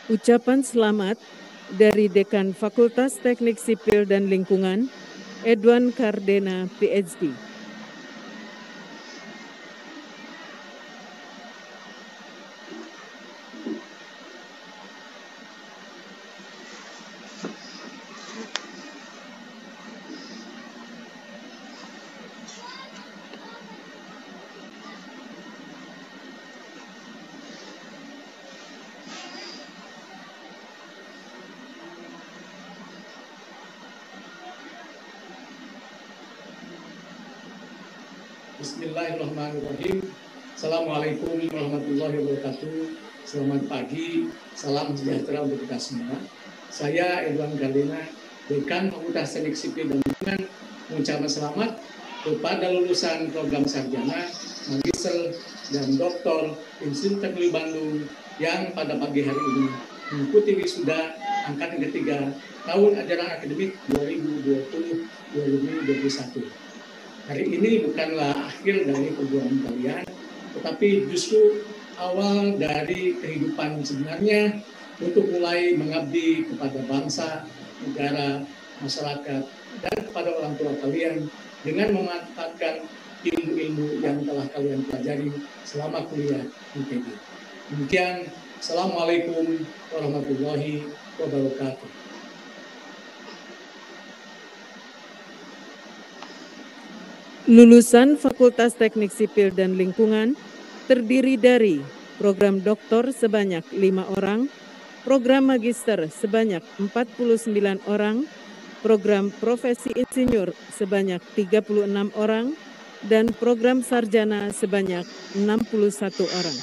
Ucapan selamat dari Dekan Fakultas Teknik Sipil dan Lingkungan, Edwan Cardena, PhD. Bismillahirrahmanirrahim. Assalamualaikum warahmatullahi wabarakatuh. Selamat pagi, salam sejahtera untuk kita semua. Saya Edwan Cardena, Dekan Fakultas Teknik Sipil dan Lingkungan, mengucapkan selamat kepada lulusan program sarjana, magister, dan doktor Institut Teknologi Bandung yang pada pagi hari ini mengikuti wisuda angkatan ketiga tahun ajaran akademik 2020-2021. Hari ini bukanlah akhir dari perjuangan kalian, tetapi justru awal dari kehidupan sebenarnya untuk mulai mengabdi kepada bangsa, negara, masyarakat, dan kepada orang tua kalian dengan memanfaatkan ilmu-ilmu yang telah kalian pelajari selama kuliah di ITB. Demikian, Assalamualaikum warahmatullahi wabarakatuh. Lulusan Fakultas Teknik Sipil dan Lingkungan terdiri dari program doktor sebanyak 5 orang, program magister sebanyak 49 orang, program profesi insinyur sebanyak 36 orang, dan program sarjana sebanyak 61 orang.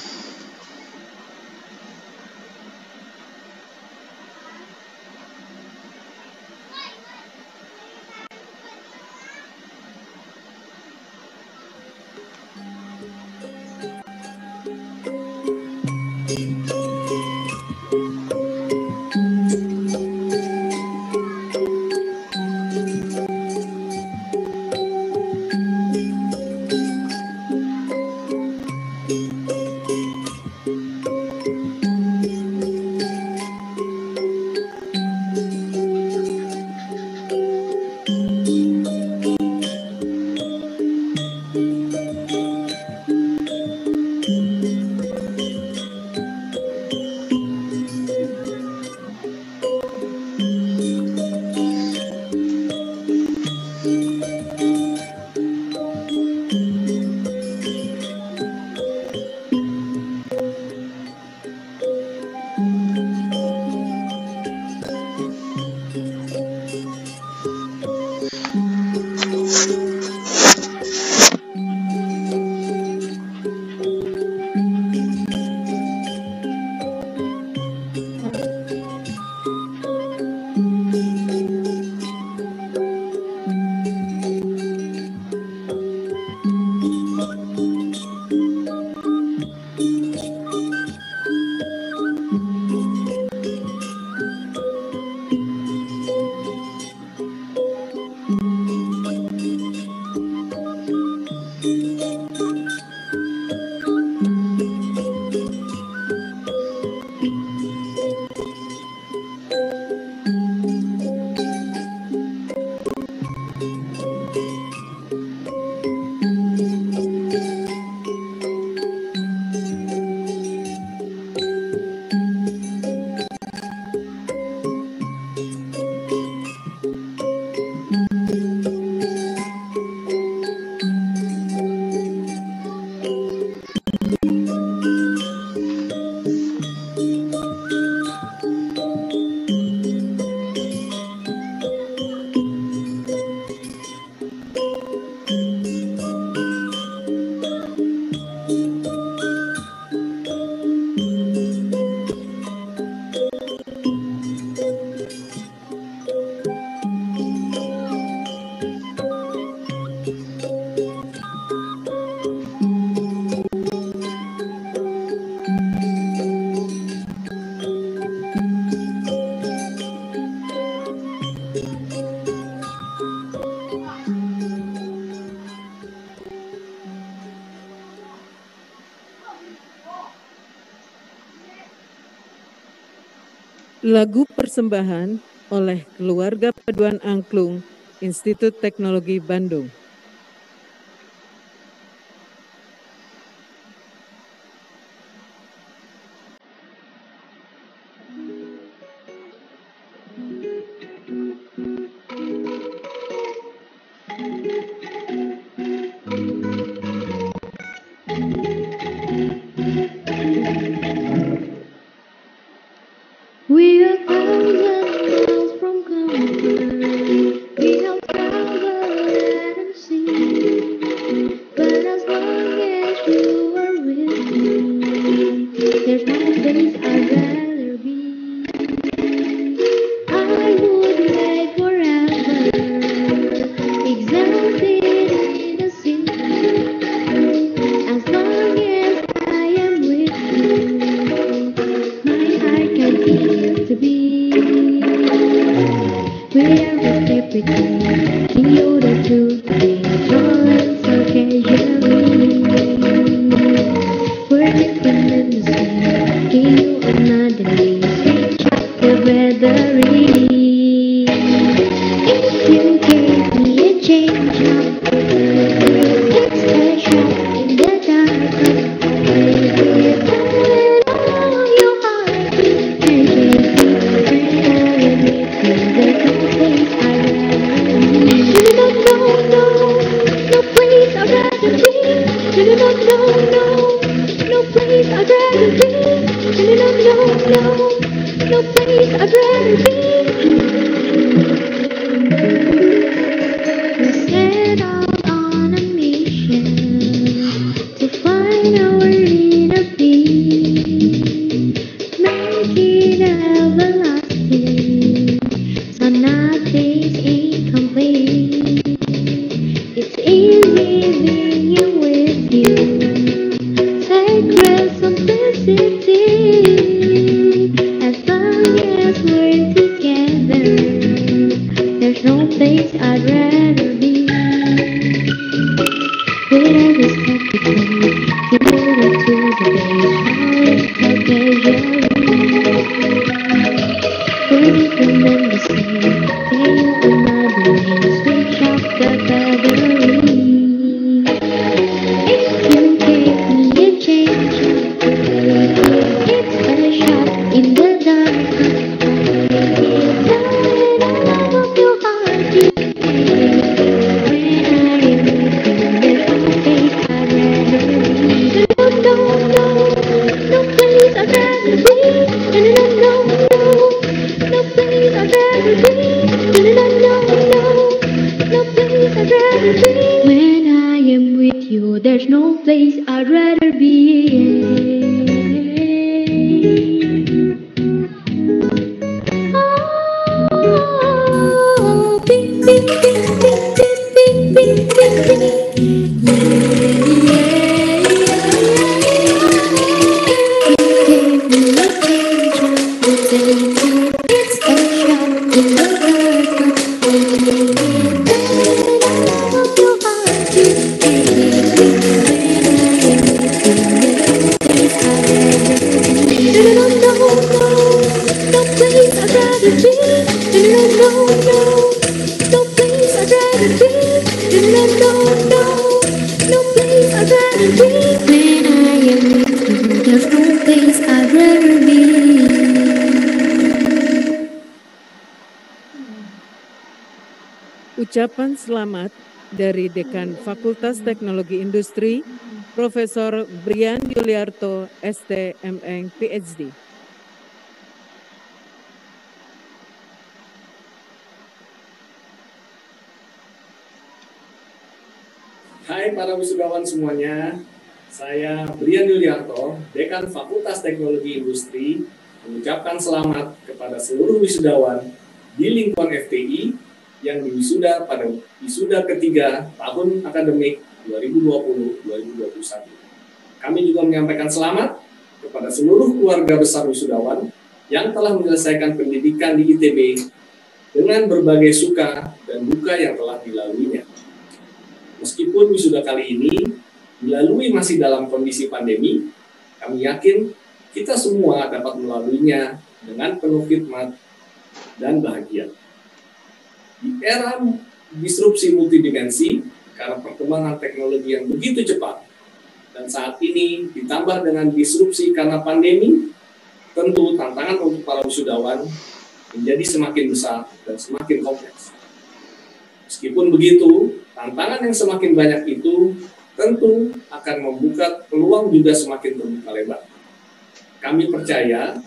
Lagu persembahan oleh keluarga Paduan Angklung Institut Teknologi Bandung. We are thousand miles from comfort. We have traveled and seen. But as long as you are with me, there's no place I'd rather be. I would wait forever, exalted in the sea. As long as I am with you, my heart can feel to be. Where is everything? In order to be joy so casually. We're different than the sea. Can you imagine switch up the weathering? If you gave me a change of it's a shot in the dark. Your heart changes when I am with you. There's no place I'd rather be. No place I'd rather be. No place I'd rather be. No place I'd rather be. We set out on a mission to find our inner peace, make it everlasting, so nothing's incomplete. It's easy being with you, sacred simplicity. As long as we're together, there's no place I'd rather be. Where is everything? Devoted to the base, we're different than the same. Can you imagine? Switch off the battery. If you gave me a change, it's a shot in the dark. Inside of your heart, you when I am with you, there's no place I'd rather be. No place I'd rather be. No place I'd rather be. No place I'd rather be. When I am with you, there's no place I'd rather be. Oh, beep, beep, beep, beep, beep, beep, beep, beep. Ucapan selamat dari Dekan Fakultas Teknologi Industri, Profesor Brian Yuliarto, ST.M.Eng, PhD. Hai para wisudawan semuanya, saya Brian Yuliarto, Dekan Fakultas Teknologi Industri, mengucapkan selamat kepada seluruh wisudawan di lingkungan FTI yang diwisuda pada wisuda ketiga tahun akademik 2020-2021. Kami juga menyampaikan selamat kepada seluruh keluarga besar wisudawan yang telah menyelesaikan pendidikan di ITB dengan berbagai suka dan duka yang telah dilaluinya. Meskipun wisuda kali ini dilalui masih dalam kondisi pandemi, kami yakin kita semua dapat melaluinya dengan penuh khidmat dan bahagia. Di era disrupsi multidimensi, karena perkembangan teknologi yang begitu cepat, dan saat ini ditambah dengan disrupsi karena pandemi, tentu tantangan untuk para wisudawan menjadi semakin besar dan semakin kompleks. Meskipun begitu, tantangan yang semakin banyak itu tentu akan membuka peluang juga semakin terbuka lebar. Kami percaya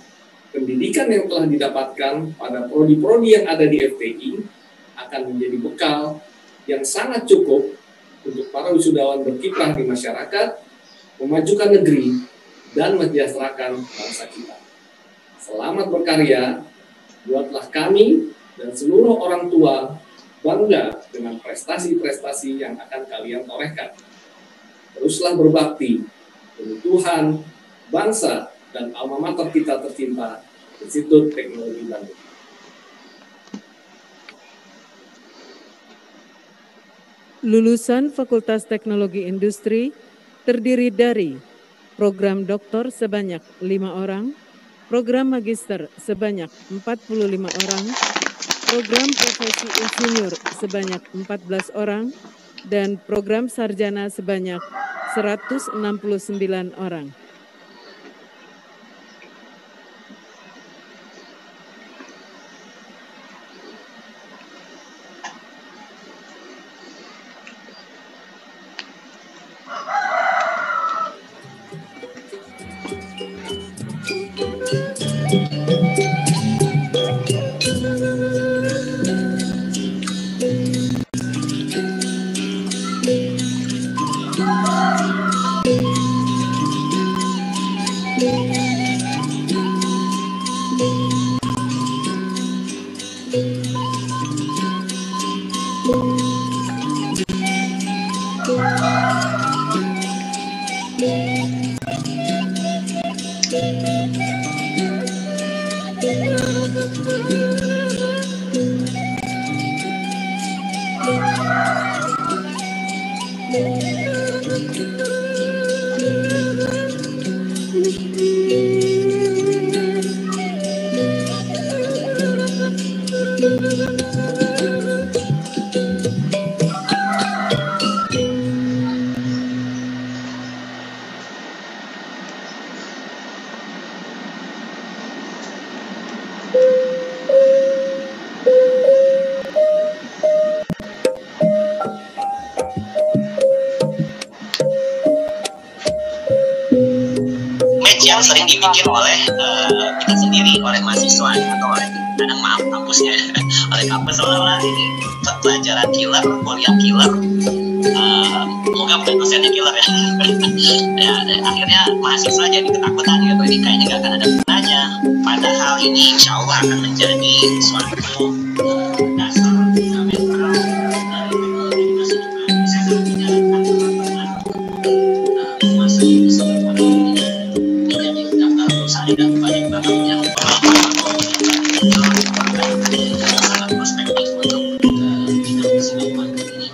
pendidikan yang telah didapatkan pada prodi-prodi yang ada di FTI akan menjadi bekal yang sangat cukup untuk para wisudawan berkiprah di masyarakat, memajukan negeri, dan mensejahterakan bangsa kita. Selamat berkarya, buatlah kami dan seluruh orang tua bangga dengan prestasi-prestasi yang akan kalian torehkan. Teruslah berbakti demi Tuhan, bangsa, dan alma mater kita tercinta, Institut Teknologi Bandung. Lulusan Fakultas Teknologi Industri terdiri dari program doktor sebanyak 5 orang, program magister sebanyak 45 orang, program profesi insinyur sebanyak 14 orang, dan program sarjana sebanyak 169 orang. Yang sering dibikin oleh kita sendiri, oleh mahasiswa atau oleh kadang maaf kampusnya, oleh kampus seolah-olah ini pelajaran killer, kuliah killer, semoga bukan dosennya killer ya. Ya, akhirnya mahasiswa jadi ketakutan gitu, ini kayaknya nggak akan ada gunanya. Padahal ini insya Allah akan menjadi suatu dasar fundamental dari teknologi masa depan. Bisa menjalankan teman-teman masa ini seperti dan banyak banget yang sangat perspektif untuk bidang psikologi ini.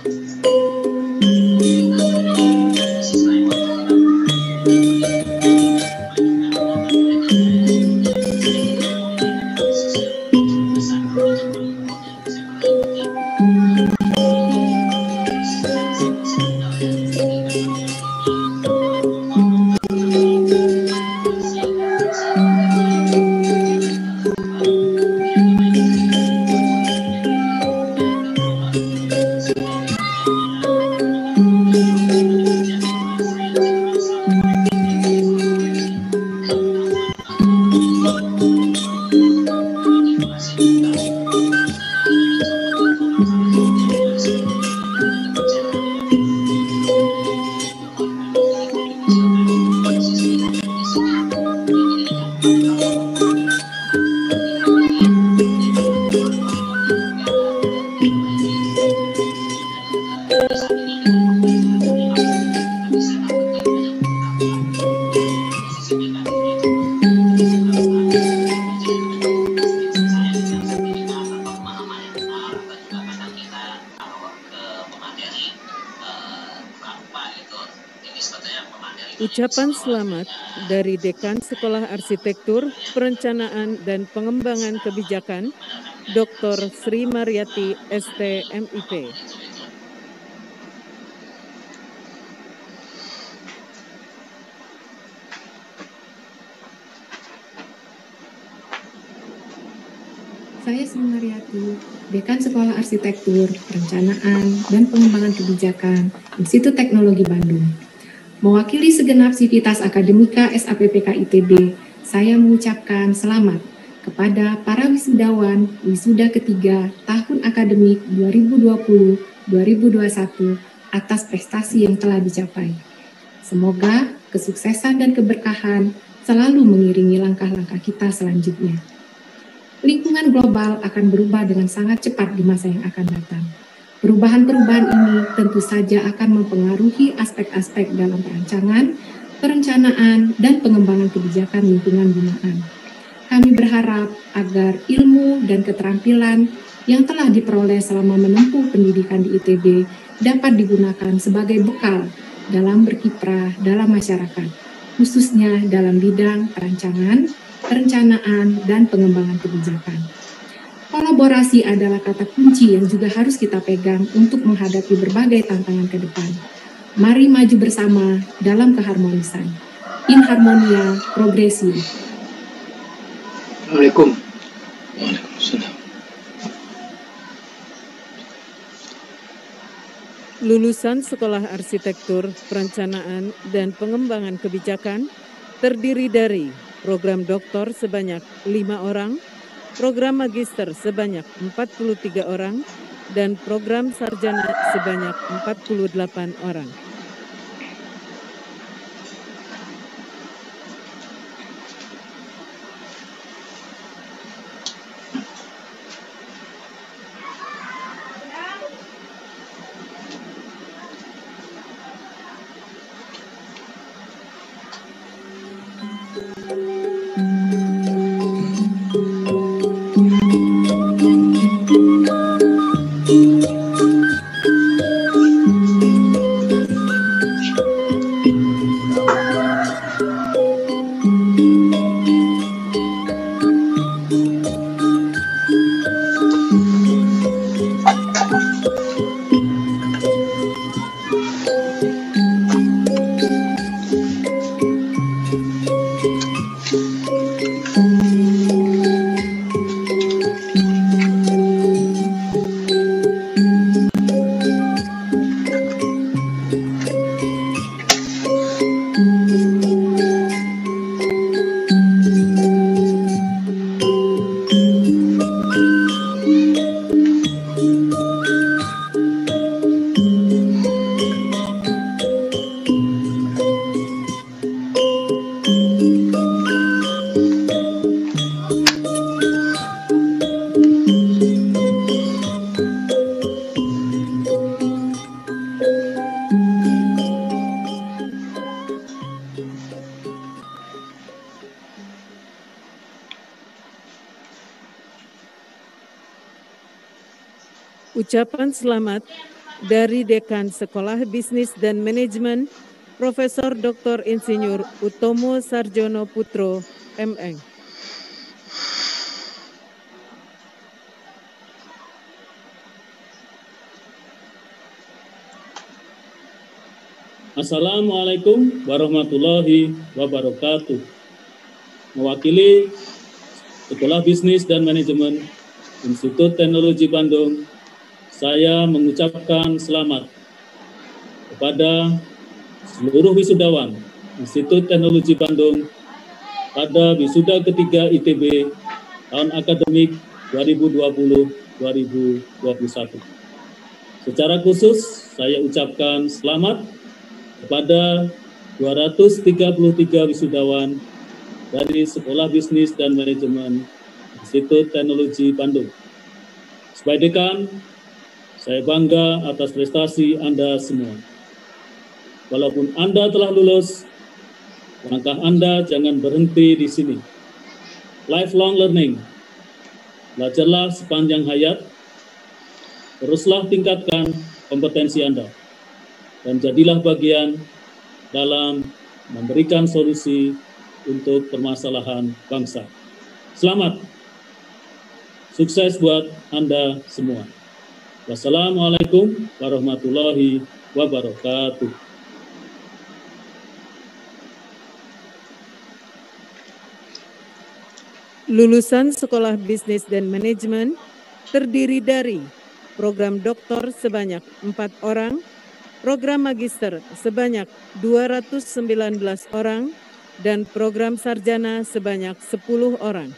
Ucapan selamat dari Dekan Sekolah Arsitektur, Perencanaan, dan Pengembangan Kebijakan, Dr. Sri Mariati, ST, MIP. Saya Sri Mariati, Dekan Sekolah Arsitektur, Perencanaan, dan Pengembangan Kebijakan, Institut Teknologi Bandung. Mewakili segenap sivitas akademika SAPPK ITB, saya mengucapkan selamat kepada para wisudawan wisuda ketiga tahun akademik 2020-2021 atas prestasi yang telah dicapai. Semoga kesuksesan dan keberkahan selalu mengiringi langkah-langkah kita selanjutnya. Lingkungan global akan berubah dengan sangat cepat di masa yang akan datang. Perubahan-perubahan ini tentu saja akan mempengaruhi aspek-aspek dalam perancangan, perencanaan, dan pengembangan kebijakan lingkungan binaan. Kami berharap agar ilmu dan keterampilan yang telah diperoleh selama menempuh pendidikan di ITB dapat digunakan sebagai bekal dalam berkiprah dalam masyarakat, khususnya dalam bidang perancangan, perencanaan, dan pengembangan kebijakan. Kolaborasi adalah kata kunci yang juga harus kita pegang untuk menghadapi berbagai tantangan ke depan. Mari maju bersama dalam keharmonisan. In harmonia progresio. Assalamualaikum. Waalaikumsalam. Lulusan Sekolah Arsitektur, Perencanaan, dan Pengembangan Kebijakan terdiri dari program doktor sebanyak 5 orang, program magister sebanyak 43 orang, dan program sarjana sebanyak 48 orang. Ucapan selamat dari Dekan Sekolah Bisnis dan Manajemen, Profesor Dr. Insinyur Utomo Sarjono Putro, MN. Assalamualaikum warahmatullahi wabarakatuh. Mewakili Sekolah Bisnis dan Manajemen Institut Teknologi Bandung, saya mengucapkan selamat kepada seluruh wisudawan Institut Teknologi Bandung pada wisuda ketiga ITB tahun akademik 2020-2021. Secara khusus, saya ucapkan selamat kepada 233 wisudawan dari Sekolah Bisnis dan Manajemen Institut Teknologi Bandung. Sebagai dekan, saya bangga atas prestasi Anda semua. Walaupun Anda telah lulus, langkah Anda jangan berhenti di sini. Lifelong learning. Belajarlah sepanjang hayat, teruslah tingkatkan kompetensi Anda, dan jadilah bagian dalam memberikan solusi untuk permasalahan bangsa. Selamat, sukses buat Anda semua. Wassalamualaikum warahmatullahi wabarakatuh. Lulusan Sekolah Bisnis dan Manajemen terdiri dari program doktor sebanyak 4 orang, program magister sebanyak 219 orang, dan program sarjana sebanyak 10 orang.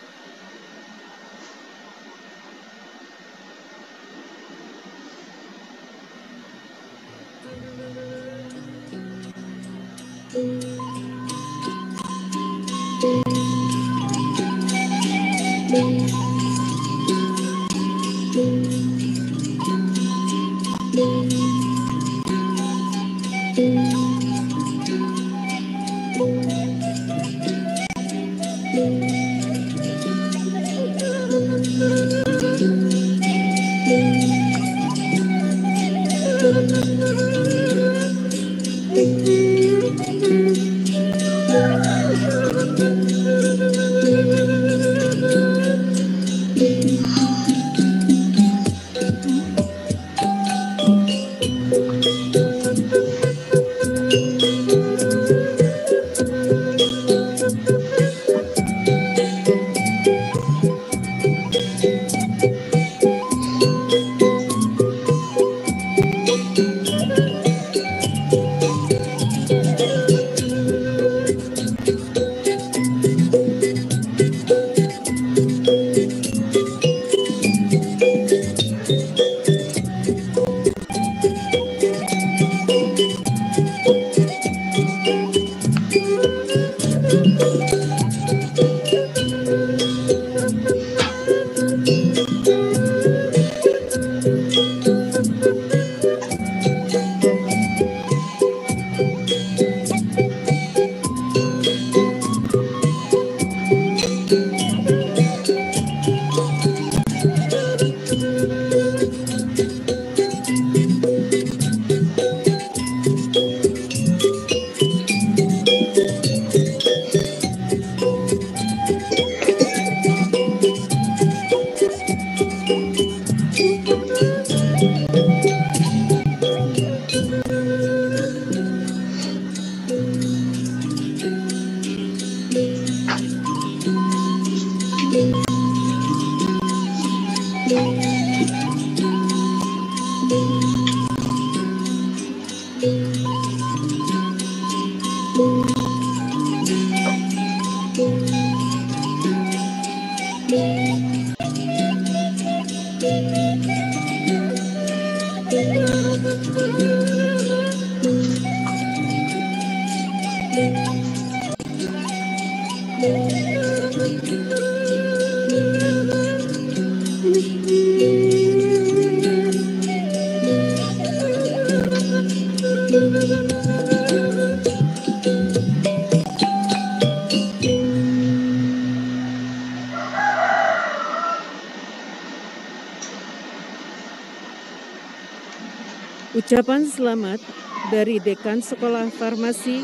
Ucapan selamat dari Dekan Sekolah Farmasi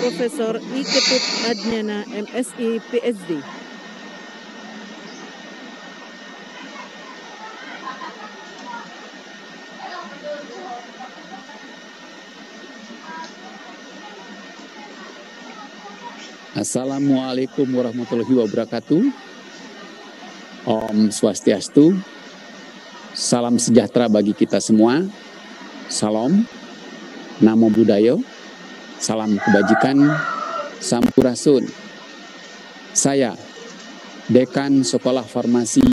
Profesor I. Ketut Adnyana MSI PhD. Assalamualaikum warahmatullahi wabarakatuh. Om Swastiastu. Salam sejahtera bagi kita semua. Salam, Namo Buddhaya, salam kebajikan, Sampurasun. Saya, Dekan Sekolah Farmasi,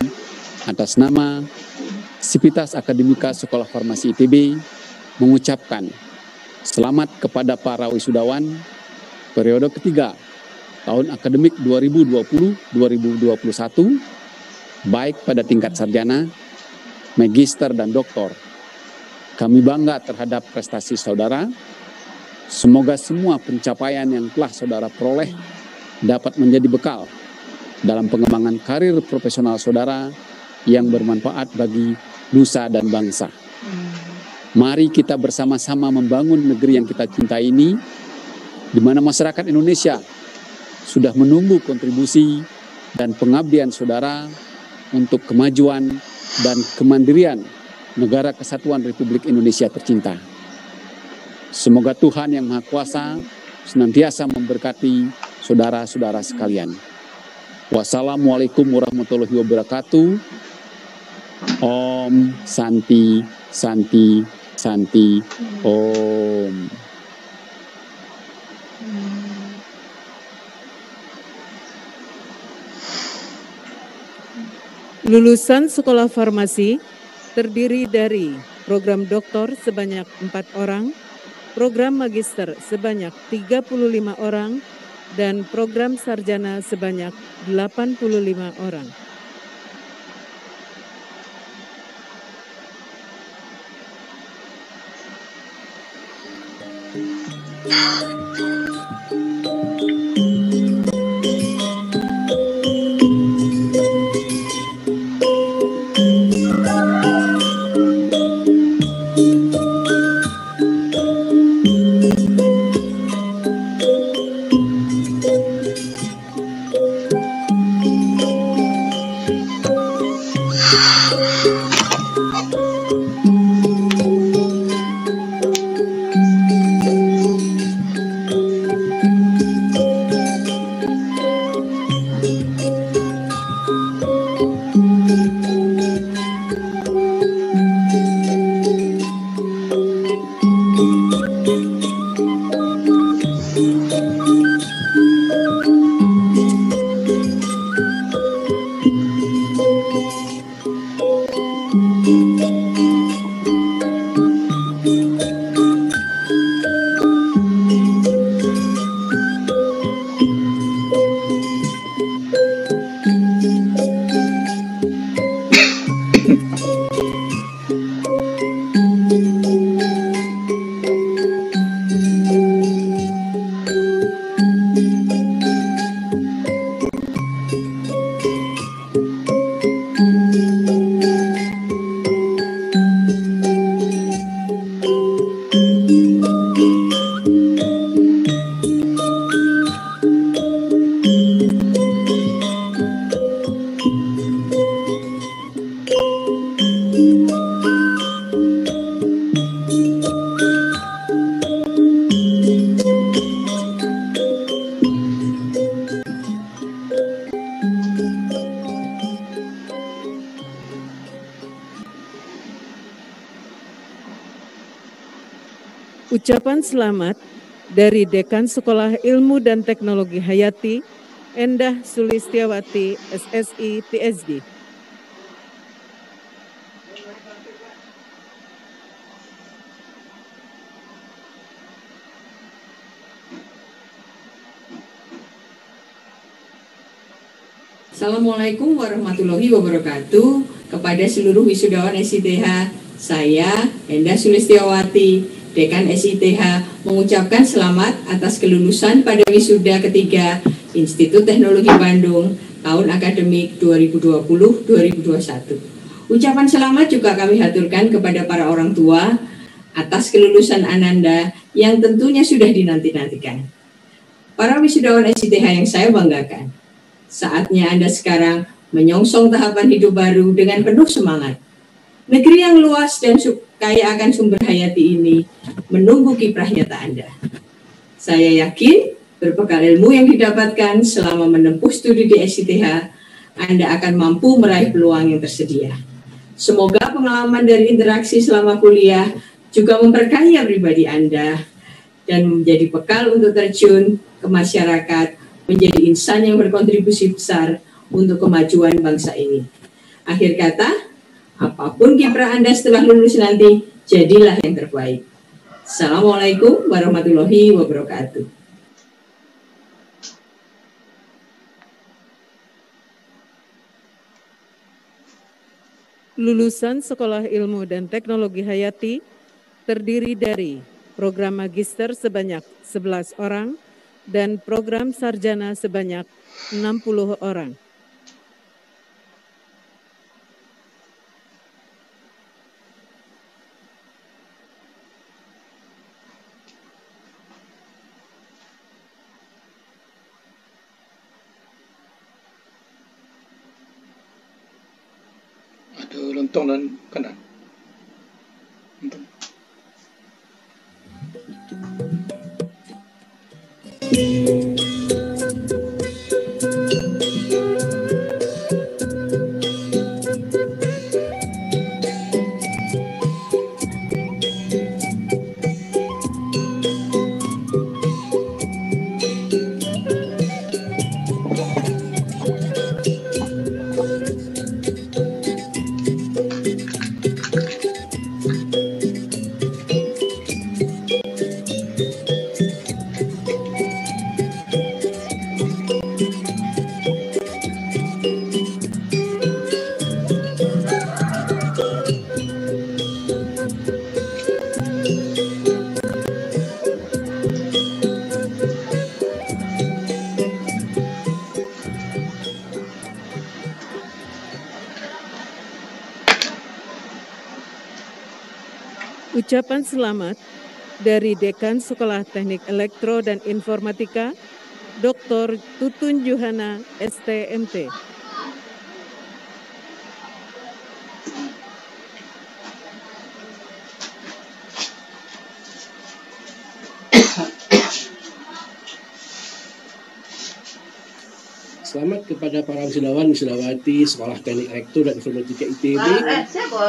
atas nama Sivitas Akademika Sekolah Farmasi ITB, mengucapkan selamat kepada para wisudawan periode ketiga tahun akademik 2020-2021, baik pada tingkat sarjana, magister, dan doktor. Kami bangga terhadap prestasi saudara. Semoga semua pencapaian yang telah saudara peroleh dapat menjadi bekal dalam pengembangan karir profesional saudara yang bermanfaat bagi nusa dan bangsa. Mari kita bersama-sama membangun negeri yang kita cintai ini di mana masyarakat Indonesia sudah menunggu kontribusi dan pengabdian saudara untuk kemajuan dan kemandirian Negara Kesatuan Republik Indonesia tercinta. Semoga Tuhan Yang Maha Kuasa senantiasa memberkati saudara-saudara sekalian. Wassalamualaikum warahmatullahi wabarakatuh. Om Santi Santi Santi Om. Lulusan sekolah farmasi terdiri dari program doktor sebanyak 4 orang, program magister sebanyak 35 orang, dan program sarjana sebanyak 85 orang. Ucapan selamat dari Dekan Sekolah Ilmu dan Teknologi Hayati, Endah Sulistiawati, SSI, PhD. Assalamualaikum warahmatullahi wabarakatuh. Kepada seluruh wisudawan SITH, saya Endah Sulistiawati, Dekan SITH, mengucapkan selamat atas kelulusan pada wisuda ketiga Institut Teknologi Bandung tahun akademik 2020-2021. Ucapan selamat juga kami haturkan kepada para orang tua atas kelulusan Ananda yang tentunya sudah dinanti-nantikan. Para wisudawan SITH yang saya banggakan, saatnya Anda sekarang menyongsong tahapan hidup baru dengan penuh semangat. Negeri yang luas dan kaya akan sumber hayati ini menunggu kiprah nyata Anda. Saya yakin berbekal ilmu yang didapatkan selama menempuh studi di SITH, Anda akan mampu meraih peluang yang tersedia. Semoga pengalaman dari interaksi selama kuliah juga memperkaya pribadi Anda dan menjadi bekal untuk terjun ke masyarakat, menjadi insan yang berkontribusi besar untuk kemajuan bangsa ini. Akhir kata, apapun kiprah Anda setelah lulus nanti, jadilah yang terbaik. Assalamualaikum warahmatullahi wabarakatuh. Lulusan Sekolah Ilmu dan Teknologi Hayati terdiri dari program magister sebanyak 11 orang dan program sarjana sebanyak 60 orang. 动能困难。Ucapan selamat dari Dekan Sekolah Teknik Elektro dan Informatika, Dr. Tutun Juhana, STMT. Selamat kepada para wisudawan wisudawati Sekolah Teknik Elektro dan Informatika ITB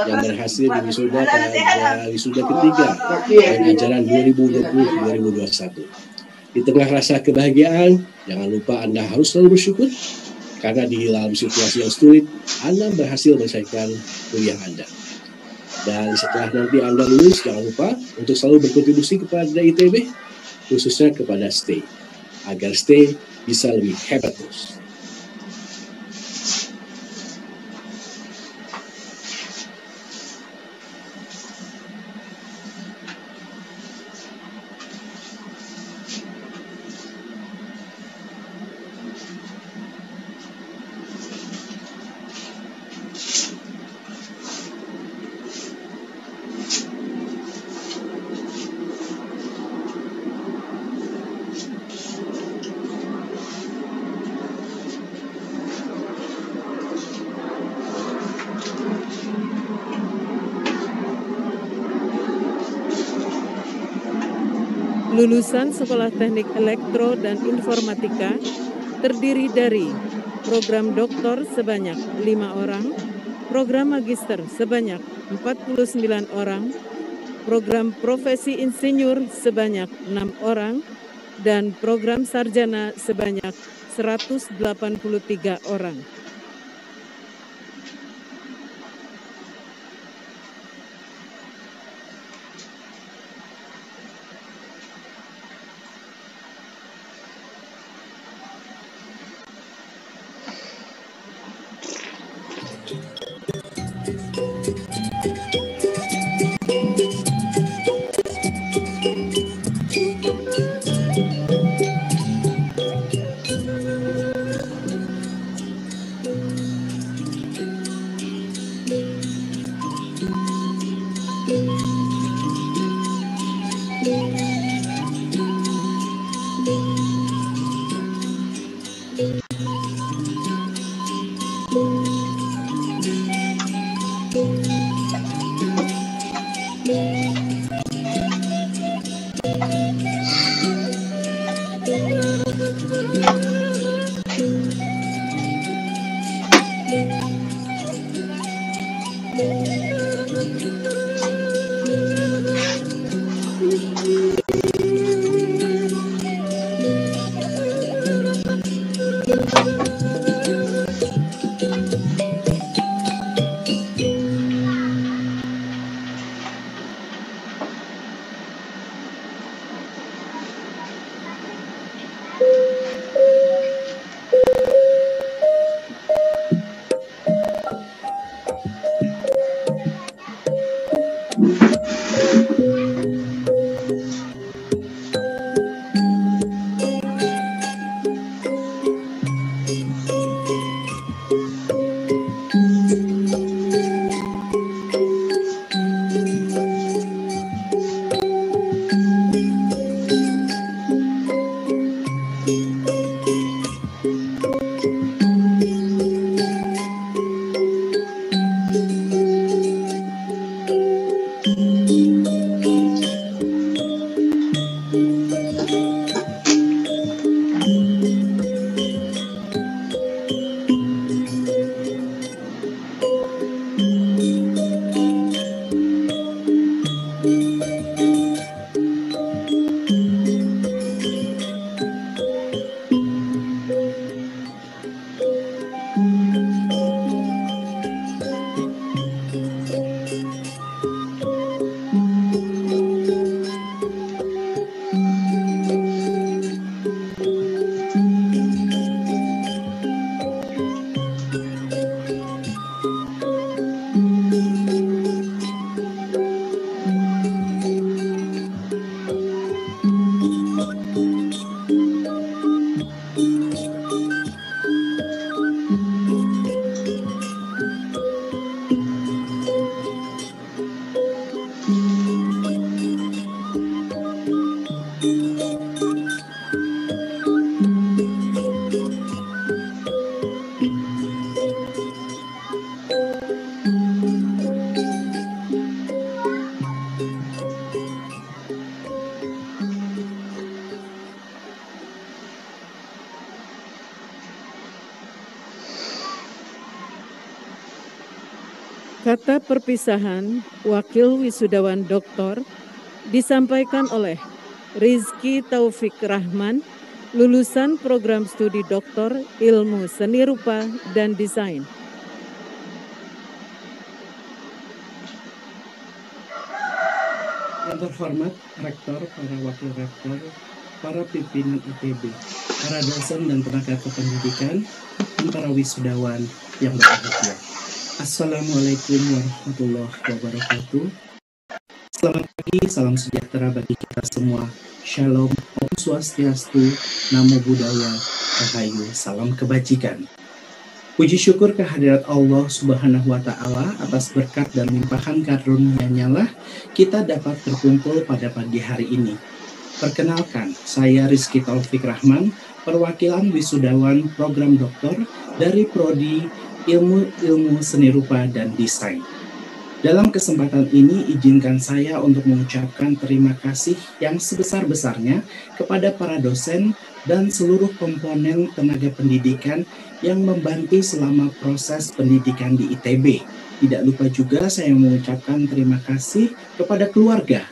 yang berhasil diwisuda pada wisuda ketiga tahun ajaran 2020-2021. Di tengah rasa kebahagiaan, jangan lupa Anda harus selalu bersyukur karena di dalam situasi yang sulit, Anda berhasil menyelesaikan kuliah Anda. Dan setelah nanti Anda lulus, jangan lupa untuk selalu berkontribusi kepada ITB, khususnya kepada STAY, agar STAY bisa lebih hebat terus. Lulusan Sekolah Teknik Elektro dan Informatika terdiri dari program doktor sebanyak 5 orang, program magister sebanyak 49 orang, program profesi insinyur sebanyak 6 orang, dan program sarjana sebanyak 183 orang. Kata perpisahan Wakil Wisudawan Doktor disampaikan oleh Rizky Taufik Rahman, lulusan program studi Doktor Ilmu Seni Rupa dan Desain. Yang terhormat Rektor, para Wakil Rektor, para pimpinan ITB, para dosen dan tenaga kependidikan, dan para wisudawan yang berbahagia. Assalamualaikum warahmatullahi wabarakatuh. Selamat pagi, salam sejahtera bagi kita semua. Shalom, Om Swastiastu, Namo Buddhaya, Rahayu, salam kebajikan. Puji syukur kehadirat Allah Subhanahu wa Ta'ala atas berkat dan limpahan karunia-Nya lah kita dapat berkumpul pada pagi hari ini. Perkenalkan, saya Rizky Taufik Rahman, perwakilan wisudawan program doktor dari Prodi Ilmu Seni Rupa dan Desain. Dalam kesempatan ini, izinkan saya untuk mengucapkan terima kasih yang sebesar-besarnya kepada para dosen dan seluruh komponen tenaga pendidikan yang membantu selama proses pendidikan di ITB. Tidak lupa juga saya mengucapkan terima kasih kepada keluarga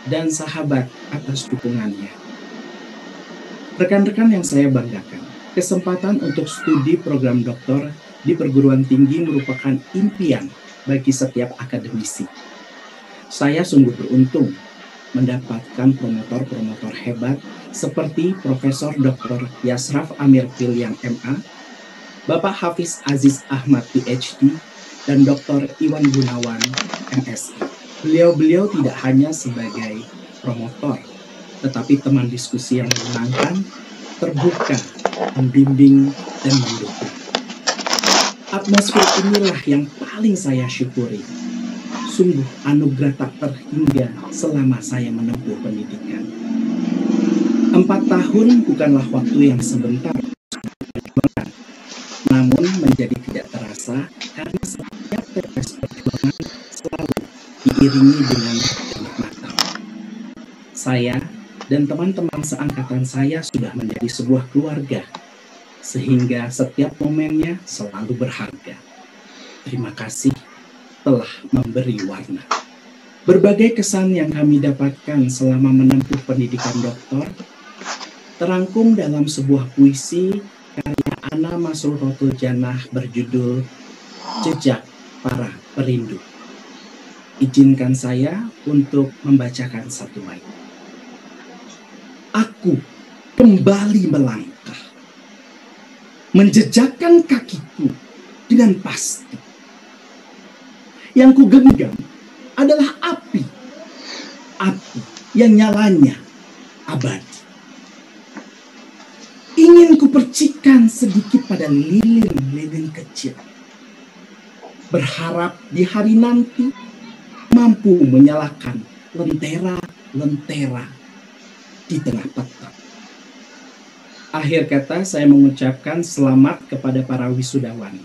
dan sahabat atas dukungannya. Rekan-rekan yang saya banggakan, kesempatan untuk studi program doktor di perguruan tinggi merupakan impian bagi setiap akademisi. Saya sungguh beruntung mendapatkan promotor-promotor hebat seperti Profesor Dr. Yasraf Amir Piliang MA, Bapak Hafiz Aziz Ahmad PhD, dan Dr. Iwan Gunawan MSI. Beliau-beliau tidak hanya sebagai promotor, tetapi teman diskusi yang menyenangkan, terbuka, membimbing, dan mendukung. Atmosfer inilah yang paling saya syukuri. Sungguh anugerah tak terhingga selama saya menempuh pendidikan. 4 tahun bukanlah waktu yang sebentar, namun menjadi tidak terasa karena setiap tetes perjuangan selalu diiringi dengan kenikmatan. Saya dan teman-teman seangkatan saya sudah menjadi sebuah keluarga, sehingga setiap momennya selalu berharga. Terima kasih telah memberi warna. Berbagai kesan yang kami dapatkan selama menempuh pendidikan doktor terangkum dalam sebuah puisi karya Ana Masrotul Janah berjudul Jejak Para Perindu. Izinkan saya untuk membacakan satu bait. Aku kembali melangkah, menjejakkan kakiku dengan pasti. Yang ku genggam adalah api, api yang nyalanya abadi. Ingin ku percikan sedikit pada lilin-lilin kecil, berharap di hari nanti mampu menyalakan lentera-lentera di tengah petang. Akhir kata, saya mengucapkan selamat kepada para wisudawan.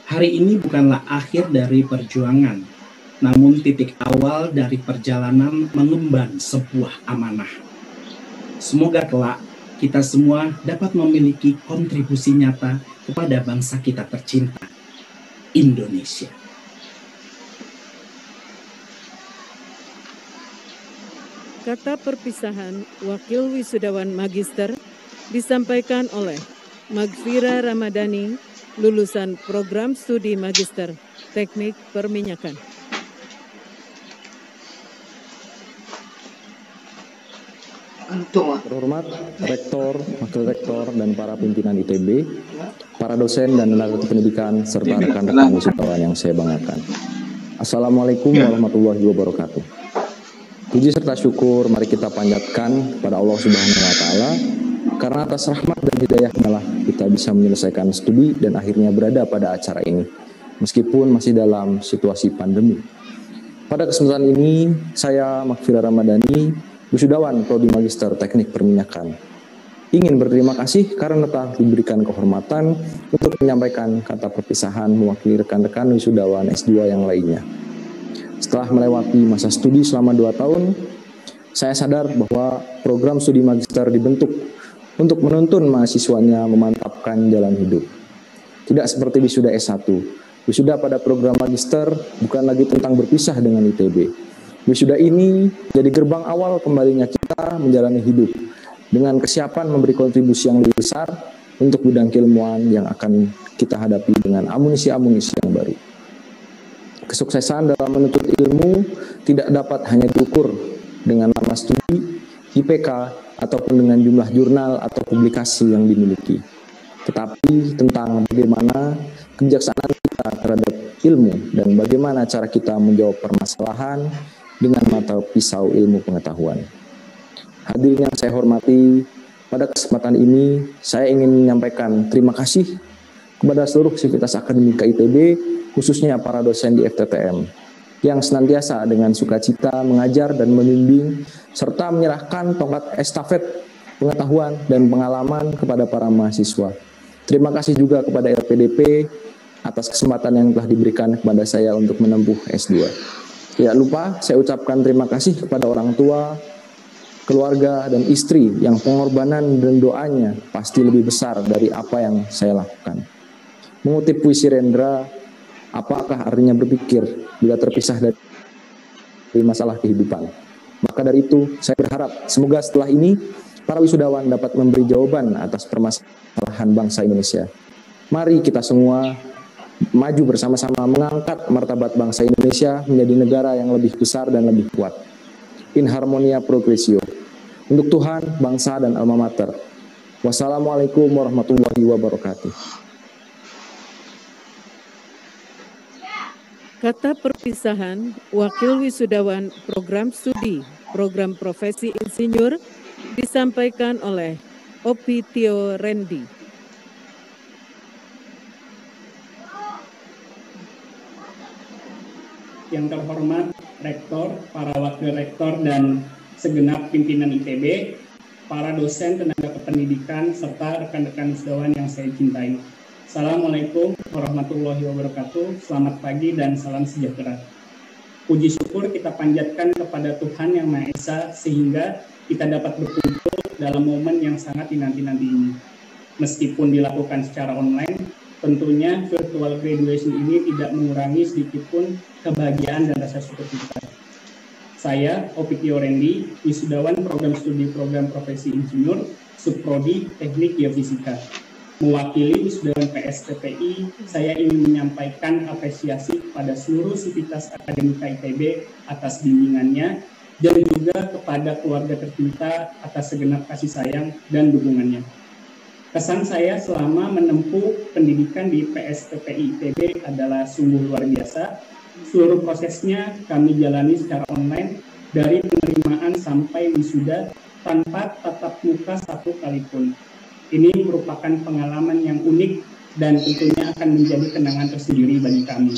Hari ini bukanlah akhir dari perjuangan, namun titik awal dari perjalanan mengemban sebuah amanah. Semoga kelak kita semua dapat memiliki kontribusi nyata kepada bangsa kita tercinta, Indonesia. Kata perpisahan Wakil Wisudawan Magister disampaikan oleh Magfira Ramadhani, lulusan program studi Magister Teknik Perminyakan. Terhormat Rektor, Wakil Rektor, dan para pimpinan ITB, para dosen dan tenaga kependidikan, serta rekan-rekan wisudawan yang saya banggakan. Assalamualaikum warahmatullahi wabarakatuh. Puji serta syukur mari kita panjatkan pada Allah Subhanahu wa Ta'ala, karena atas rahmat dan hidayahnya lah kita bisa menyelesaikan studi dan akhirnya berada pada acara ini, meskipun masih dalam situasi pandemi. Pada kesempatan ini, saya Magfira Ramadhani, wisudawan Prodi Magister Teknik Perminyakan, ingin berterima kasih karena telah diberikan kehormatan untuk menyampaikan kata perpisahan mewakili rekan-rekan wisudawan S2 yang lainnya. Setelah melewati masa studi selama 2 tahun, saya sadar bahwa program studi magister dibentuk untuk menuntun mahasiswanya memantapkan jalan hidup. Tidak seperti wisuda S1, Wisuda pada program magister bukan lagi tentang berpisah dengan ITB. Wisuda ini jadi gerbang awal kembalinya kita menjalani hidup dengan kesiapan memberi kontribusi yang lebih besar untuk bidang keilmuan yang akan kita hadapi dengan amunisi-amunisi yang baru. Kesuksesan dalam menuntut ilmu tidak dapat hanya diukur dengan nama studi, IPK, ataupun dengan jumlah jurnal atau publikasi yang dimiliki, tetapi tentang bagaimana kebijaksanaan kita terhadap ilmu dan bagaimana cara kita menjawab permasalahan dengan mata pisau ilmu pengetahuan. Hadirin yang saya hormati, pada kesempatan ini saya ingin menyampaikan terima kasih kepada seluruh sivitas akademika ITB, khususnya para dosen di FTTM, yang senantiasa dengan sukacita mengajar dan membimbing, serta menyerahkan tongkat estafet pengetahuan dan pengalaman kepada para mahasiswa. Terima kasih juga kepada LPDP atas kesempatan yang telah diberikan kepada saya untuk menempuh S2. Tidak lupa saya ucapkan terima kasih kepada orang tua, keluarga, dan istri yang pengorbanan dan doanya pasti lebih besar dari apa yang saya lakukan. Mengutip puisi Rendra, apakah artinya berpikir bila terpisah dari masalah kehidupan? Maka dari itu, saya berharap semoga setelah ini para wisudawan dapat memberi jawaban atas permasalahan bangsa Indonesia. Mari kita semua maju bersama-sama mengangkat martabat bangsa Indonesia menjadi negara yang lebih besar dan lebih kuat. In harmonia progressio. Untuk Tuhan, bangsa, dan alma mater. Wassalamualaikum warahmatullahi wabarakatuh. Kata perpisahan, Wakil Wisudawan Program Studi Program Profesi Insinyur disampaikan oleh Opi Tio Rendi. Yang terhormat Rektor, para Wakil Rektor, dan segenap pimpinan ITB, para dosen, tenaga kependidikan, serta rekan-rekan wisudawan yang saya cintai. Assalamualaikum warahmatullahi wabarakatuh, selamat pagi dan salam sejahtera. Puji syukur kita panjatkan kepada Tuhan Yang Maha Esa sehingga kita dapat berkumpul dalam momen yang sangat dinanti-nanti ini. Meskipun dilakukan secara online, tentunya virtual graduation ini tidak mengurangi sedikitpun kebahagiaan dan rasa syukur kita. Saya, Opi Tio Rendi, wisudawan Program Studi Program Profesi Insinyur, Subprodi Teknik Geofisika. Mewakili wisudawan PSTPI, saya ingin menyampaikan apresiasi kepada seluruh sivitas akademika ITB atas bimbingannya, dan juga kepada keluarga tercinta atas segenap kasih sayang dan dukungannya. Kesan saya selama menempuh pendidikan di PSTPI ITB adalah sungguh luar biasa. Seluruh prosesnya kami jalani secara online, dari penerimaan sampai wisuda tanpa tatap muka satu kali pun. Ini merupakan pengalaman yang unik dan tentunya akan menjadi kenangan tersendiri bagi kami.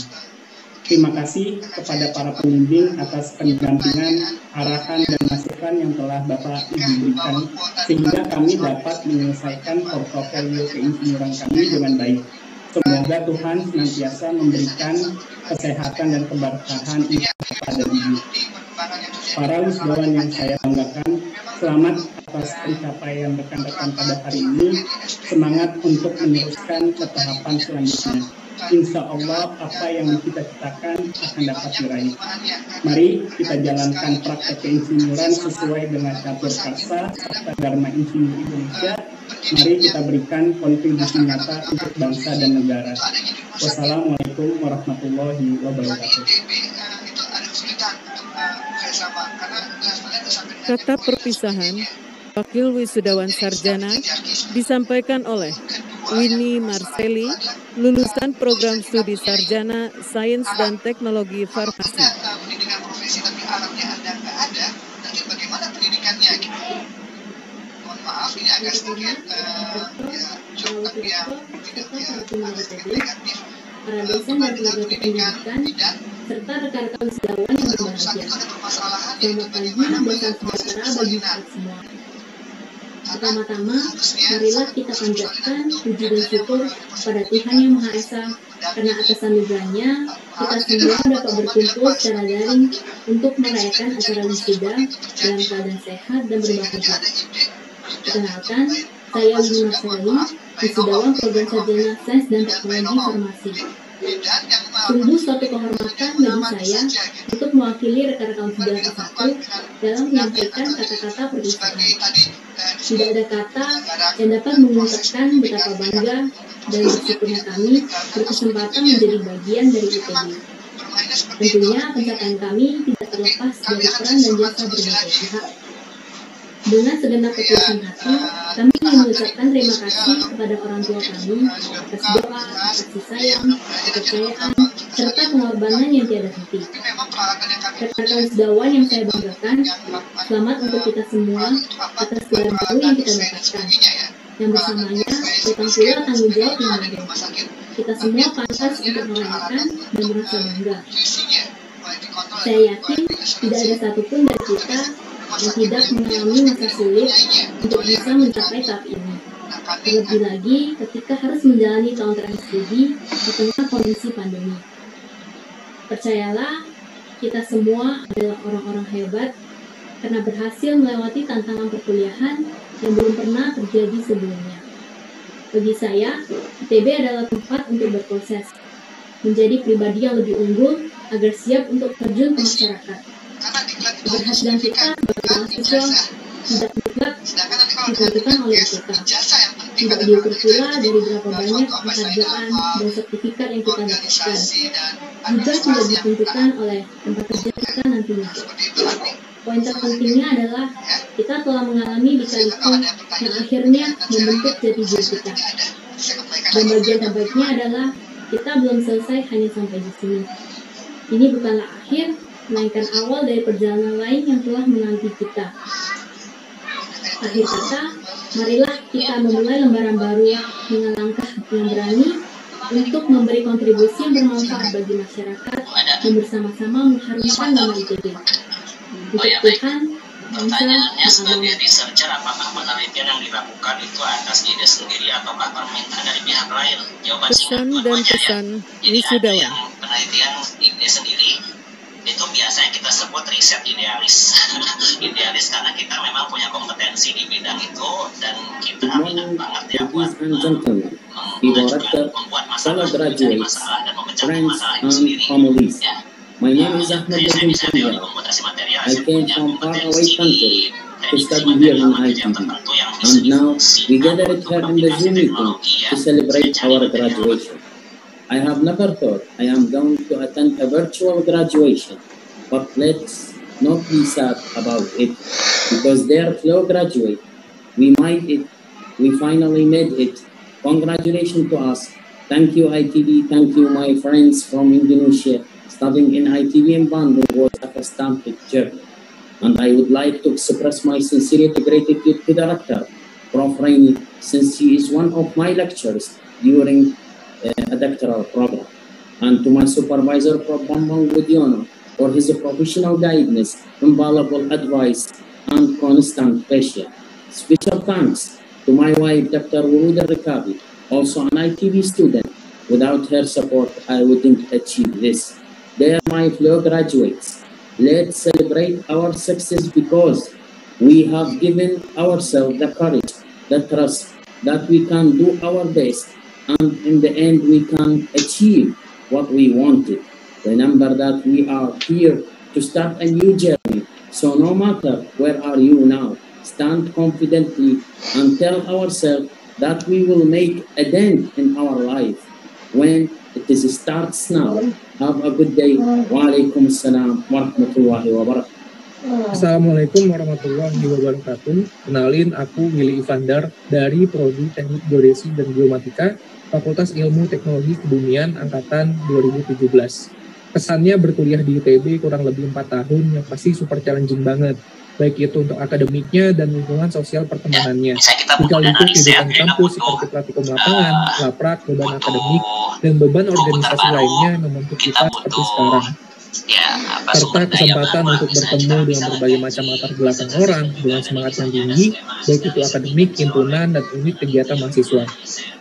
Terima kasih kepada para pembimbing atas pendampingan, arahan, dan masukan yang telah Bapak Ibu berikan, sehingga kami dapat menyelesaikan portofolio keinsinyuran kami dengan baik. Semoga Tuhan senantiasa memberikan kesehatan dan keberkahan kepada Ibu. Para wisudawan yang saya banggakan, selamat atas pencapaian rekan-rekan pada hari ini. Semangat untuk meneruskan ke tahapan selanjutnya. Insya Allah apa yang kita citakan akan dapat diraih. Mari kita jalankan praktek keinsinyuran sesuai dengan catur karsa serta Dharma Insinyur Indonesia. Mari kita berikan kontribusi nyata untuk bangsa dan negara. Wassalamualaikum warahmatullahi wabarakatuh. Kata perpisahan, Wakil Wisudawan Sarjana disampaikan oleh Winnie Marceli, lulusan Program Studi Sarjana Sains dan Teknologi Farmasi. Pendidikan profesi tapi alatnya Anda nggak ada, nanti bagaimana pendidikannya gitu. Mohon maaf ini agak sedikit jauh tapi yang tidak negatif. Para dosen dan tenaga pendidikan serta rekan-rekan wisudawan yang berbahagia. Selamat pagi dan salam sejahtera bagi kita semua. Pertama-tama, marilah kita panjatkan puji dan syukur pada Tuhan Yang Maha Esa, karena atas anugerahnya kita semua dapat berkumpul secara daring untuk merayakan acara wisuda dalam keadaan sehat dan berbahagia. Perkenalkan, saya Winnie Marceli, wisudawan Program Sarjana Sains dan Teknologi Farmasi. Sungguh suatu kehormatan bagi saya untuk mewakili rekan-rekan Sudara ke-1 dalam menyampaikan kata-kata perpisahan. Tidak ada kata yang dapat mengungkapkan betapa bangga dan bersyukurnya kami berkesempatan menjadi bagian dari ITB. Tentunya pencapaian kami tidak terlepas dari peran dan jasa berbagai pihak. Dengan segenap ketulusan hati, kami ingin mengucapkan terima kasih kepada orang tua kami atas doa, kasih sayang, kepercayaan, serta pengorbanan yang tiada henti. Rekan-rekan Sedawan yang saya banggakan, selamat untuk kita semua atas gelar baru yang kita dapatkan. Yang bersamanya, datang pula tanggung jawab yang baru. Kita semua pantas untuk merayakan dan merasa bangga. Saya yakin tidak ada satupun dari kita yang tidak mengalami masa sulit untuk bisa mencapai tahap ini. Terlebih lagi ketika harus menjalani tahun terakhir studi di tengah kondisi pandemi. Percayalah, kita semua adalah orang-orang hebat karena berhasil melewati tantangan perkuliahan yang belum pernah terjadi sebelumnya. Bagi saya, ITB adalah tempat untuk berproses, menjadi pribadi yang lebih unggul agar siap untuk terjun ke masyarakat. Keberhasilan kita sebagai mahasiswa tidak mutlak ditentukan oleh IPK. Tidak diukur pula dari berapa banyak penghargaan dan sertifikat yang kita dapatkan. Juga tidak ditentukan oleh tempat kerja kita nantinya. Poin terpentingnya adalah kita telah mengalami lika-liku yang akhirnya membentuk jati diri kita. Dan bagian terbaiknya adalah kita belum selesai hanya sampai di sini. Ini bukanlah akhir, melainkan awal dari perjalanan lain yang telah menanti kita. Akhir kata, marilah kita memulai lembaran baru dengan langkah yang berani untuk memberi kontribusi yang bermanfaat bagi masyarakat dan bersama-sama mengharumkan nama ITB. Untuk Tuhan, pertanyaannya sebagai researcher, apakah penelitian yang dilakukan itu atas ide sendiri ataukah permintaan dari pihak lain? Jawaban singkat dua-duanya ya. Jadi ada yang penelitian ide sendiri, itu biasanya kita sebut riset idealis. Idealis karena kita memang punya kompetensi di bidang itu dan kita minat banget ya buat membuat masalah dan memecahkan masalah itu sendiri. Ya. My name is Ahmad Yadin Chandra. I came from far away country to study here in ITB. And now we gathered here in the Zoom meeting to celebrate our graduation. I have never thought I am going to attend a virtual graduation, but let's not be sad about it, because their fellow graduate, we finally made it. Congratulations to us. Thank you ITB, thank you my friends from Indonesia. Studying in ITB in Bandung was a fantastic journey, and I would like to express my sincere gratitude to the rector, Prof. Raini, since he is one of my lecturers during a doctoral program, and to my supervisor, Prof. Bambang Budiono, for his professional guidance, invaluable advice, and constant patience. Special thanks to my wife, Dr. Wuluda Rekabi, also an ITB student. Without her support, I wouldn't achieve this. They are my fellow graduates. Let's celebrate our success because we have given ourselves the courage, the trust that we can do our best, and in the end we can achieve what we wanted. Remember that we are here to start a new journey. So no matter where are you now, stand confidently and tell ourselves that we will make a dent in our life when it starts now. Have a good day. Waalaikumsalam warahmatullahi wabarakatuh. Assalamualaikum warahmatullahi wabarakatuh. Kenalin, aku Willy Ivandar dari Prodi Teknik Geodesi dan Geomatika, Fakultas Ilmu Teknologi Kebumian Angkatan 2017. Kesannya berkuliah di ITB kurang lebih 4 tahun yang pasti super challenging banget, baik itu untuk akademiknya dan lingkungan sosial pertemanannya. Jika lingkup kehidupan kampus seperti praktikum lapangan, laprak, beban akademik, dan beban organisasi lainnya membentuk kita seperti sekarang. Serta kesempatan untuk bertemu dengan berbagai macam latar belakang orang dengan semangat yang tinggi, baik itu akademik, himpunan, dan unit kegiatan mahasiswa.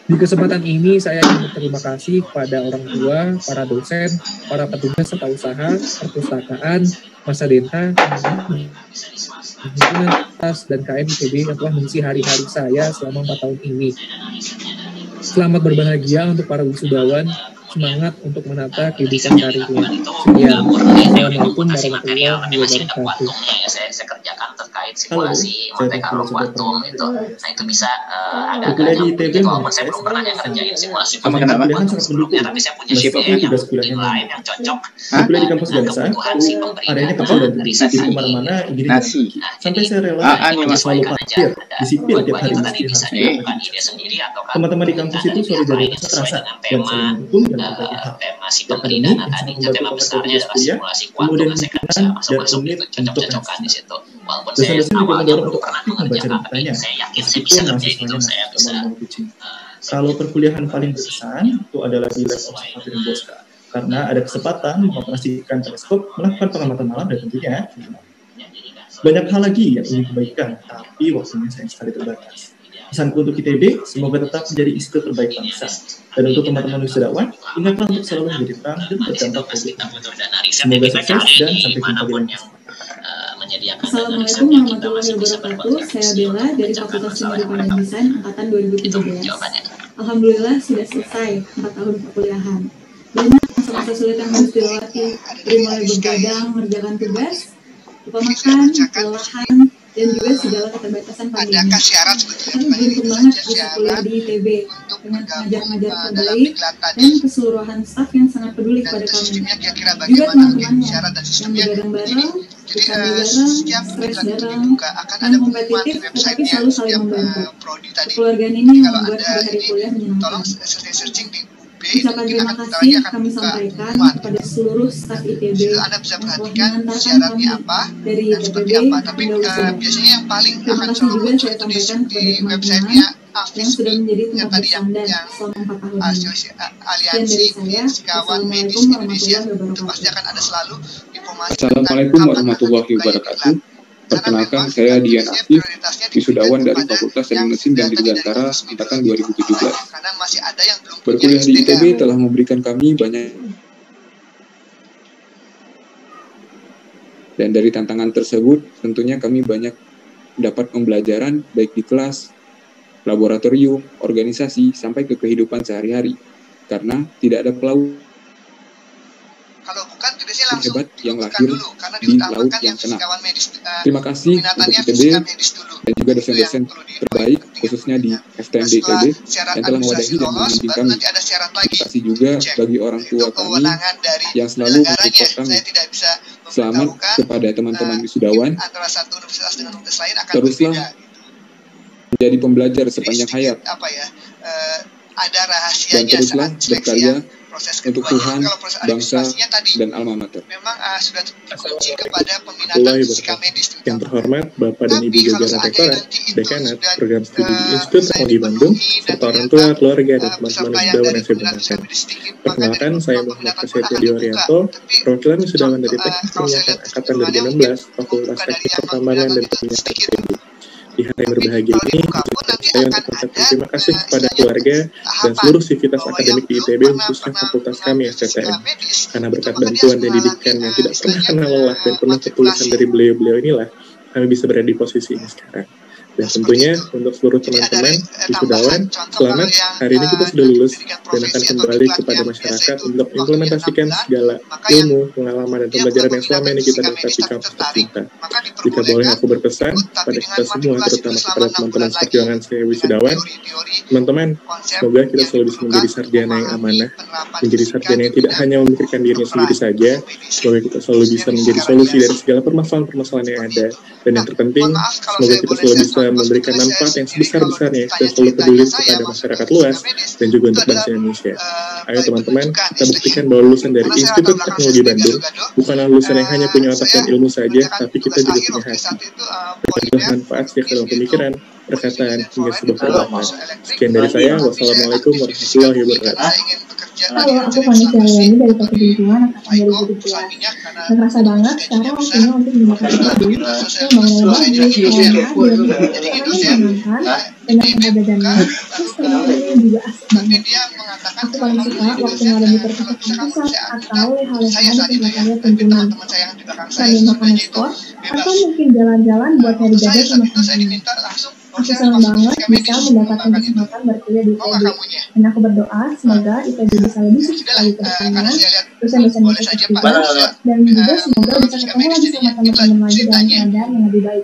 Di kesempatan ini, saya ingin berterima kasih kepada orang tua, para dosen, para petugas serta usaha, perpustakaan, Masa Denta, himpunan atas dan KM ITB yang telah mengisi hari-hari saya selama 4 tahun ini. Selamat berbahagia untuk para wisudawan semangat untuk menata kehidupan karirnya. Sekian. Assalamualaikum warahmatullahi wabarakatuh. Saya kerjakan terkait simulasi Monte Carlo kuantum itu. Nah itu bisa agak di ITB walaupun saya belum pernah ngerjain simulasi kuantum sebelumnya, tapi saya punya yang lain yang cocok. Kuliah di kampus Ganesha, adanya kampus dan riset di kemana-mana gini sampai saya rela selalu parkir disiplin tiap hari teman-teman di kampus itu solidaritas terasa dan saling mendukung dan tema si pemberi dana tadi itu tema besarnya adalah simulasi kuantum. Saya kerja masuk itu cocok-cocokan di situ. Walaupun saya awalnya belum pernah mengerjakan, tapi saya yakin saya bisa ngerjain itu. Saya bisa. Kalau perkuliahan paling berkesan itu adalah di Lab Observatorium Bosca, karena ada kesempatan mengoperasikan teleskop, melakukan pengamatan malam, dan tentunya banyak hal lagi yang ingin kebaikan, tapi waktunya sayang sekali terbatas. Pesanku untuk ITB, semoga tetap menjadi institut terbaik bangsa. Dan untuk teman-teman wisudawan, ingatlah untuk selalu menjadi terang dan berdampak positif. Semoga sukses dan sampai jumpa di lain kesempatan. Assalamualaikum warahmatullahi wabarakatuh. Saya Bella dari Fakultas Pendidikan dan Desain Angkatan 2017. Alhamdulillah sudah selesai 4 tahun perkuliahan. Banyak masa-masa sulit yang harus dilewati, dari mulai begadang, mengerjakan tugas, lupa makan, kelelahan, dan juga segala keterbatasan pandemi. Kami beruntung banget bisa kuliah di ITB dengan pengajar-pengajar terbaik dan keseluruhan staf yang sangat peduli kepada kami. Juga teman-teman yang begadang bareng, bercanda bareng, stres bareng, dan kompetitif tetapi selalu saling membantu. Kekeluargaan ini yang membuat hari-hari kuliah menyenangkan. Ucapan terima kasih kami sampaikan kepada seluruh staf ITB yang telah mengantarkan kami dari ITB hingga wisuda. Terima kasih juga saya sampaikan kepada teman-teman yang sudah menjadi tempat bersandar selama 4 tahun ini. Sekian dari saya. Assalamualaikum warahmatullahi wabarakatuh. Assalamualaikum warahmatullahi wabarakatuh. Perkenalkan, saya Dian Afif, wisudawan dari Fakultas Teknik Mesin dan Dirgantara Angkatan 2017. Berkuliah di ITB telah memberikan kami banyak, dan dari tantangan tersebut tentunya kami banyak dapat pembelajaran baik di kelas, laboratorium, organisasi, sampai ke kehidupan sehari-hari. Karena tidak ada pelaut hebat yang lahir di laut yang tenang. Terima kasih untuk ITB dan juga dosen-dosen terbaik, khususnya di FTMD ITB, yang telah mewadahi dan membimbing kami. Terima kasih juga bagi orang tua kami yang selalu mensupport kami. Selamat kepada teman-teman wisudawan. Teruslah menjadi pembelajar sepanjang hayat. Dan teruslah berkarya untuk Tuhan, bangsa, dan alma mater. Yang terhormat Bapak dan Ibu jajaran Rektorat, Dekanat, Program Studi di Institut Teknologi Bandung, serta orang tua, keluarga, dan teman-teman wisudawan yang saya banggakan. Perkenalkan, saya Muhammad Prasetyo Diwaryanto, perwakilan wisudawan dari Teknik Perminyakan Angkatan 2016, Fakultas Teknik Pertambangan dan Perminyakan ITB. Di hari yang berbahagia ini, saya untuk mengucapkan terima kasih kepada keluarga dan seluruh sivitas akademik di ITB, khususnya fakultas kami STTM. Karena berkat bantuan dan didikan yang tidak pernah kenal lelah dan penuh ketulusan dari beliau-beliau inilah, kami bisa berada di posisi ini sekarang. Dan tentunya untuk seluruh teman-teman wisudawan, selamat, hari ini kita sudah lulus dan akan kembali kepada masyarakat untuk implementasikan segala ilmu, pengalaman, dan pembelajaran yang selama ini kita dapat di kampus tercinta. Jika boleh aku berpesan pada kita semua, terutama kepada teman-teman seperjuangan saya wisudawan, teman-teman, semoga kita selalu bisa menjadi sarjana yang amanah, menjadi sarjana yang tidak hanya memikirkan dirinya sendiri saja, semoga kita selalu bisa menjadi solusi dari segala permasalahan-permasalahan yang ada, dan yang terpenting, semoga kita selalu bisa memberikan manfaat yang sebesar-besarnya dan selalu peduli kepada masyarakat luas dan juga untuk bangsa Indonesia. Ayo teman-teman, kita buktikan bahwa lulusan dari Institut Teknologi Bandung bukanlah lulusan yang hanya punya otak dan ilmu saja, tapi kita juga punya hati. Berbagi manfaat sejak dalam pemikiran, perkataan, hingga sebuah perbuatan. Sekian dari saya, wassalamualaikum warahmatullahi wabarakatuh. Halo, aku Vanessa Leoni dari Fakultas Lingkungan Angkatan 2017. Merasa banget sekarang waktunya untuk memakai tadi yang mengelola di sekolah dan menyenangkan dengan pembelajarannya. Terus teman-temannya juga asik banget. Aku paling suka waktu ada di perpustakaan atau hal-hal yang saya tuntunan. Sambil makan sport atau mungkin jalan-jalan buat cari jajan sama teman-teman. Aku senang banget bisa mendapatkan kesempatan berkuliah di ITB. Dan aku berdoa semoga ITB bisa lebih sukses lagi ke depannya, dosen-dosennya sukses juga, dan juga semoga bisa ketemu lagi sama teman-teman lagi dalam keadaan yang lebih baik.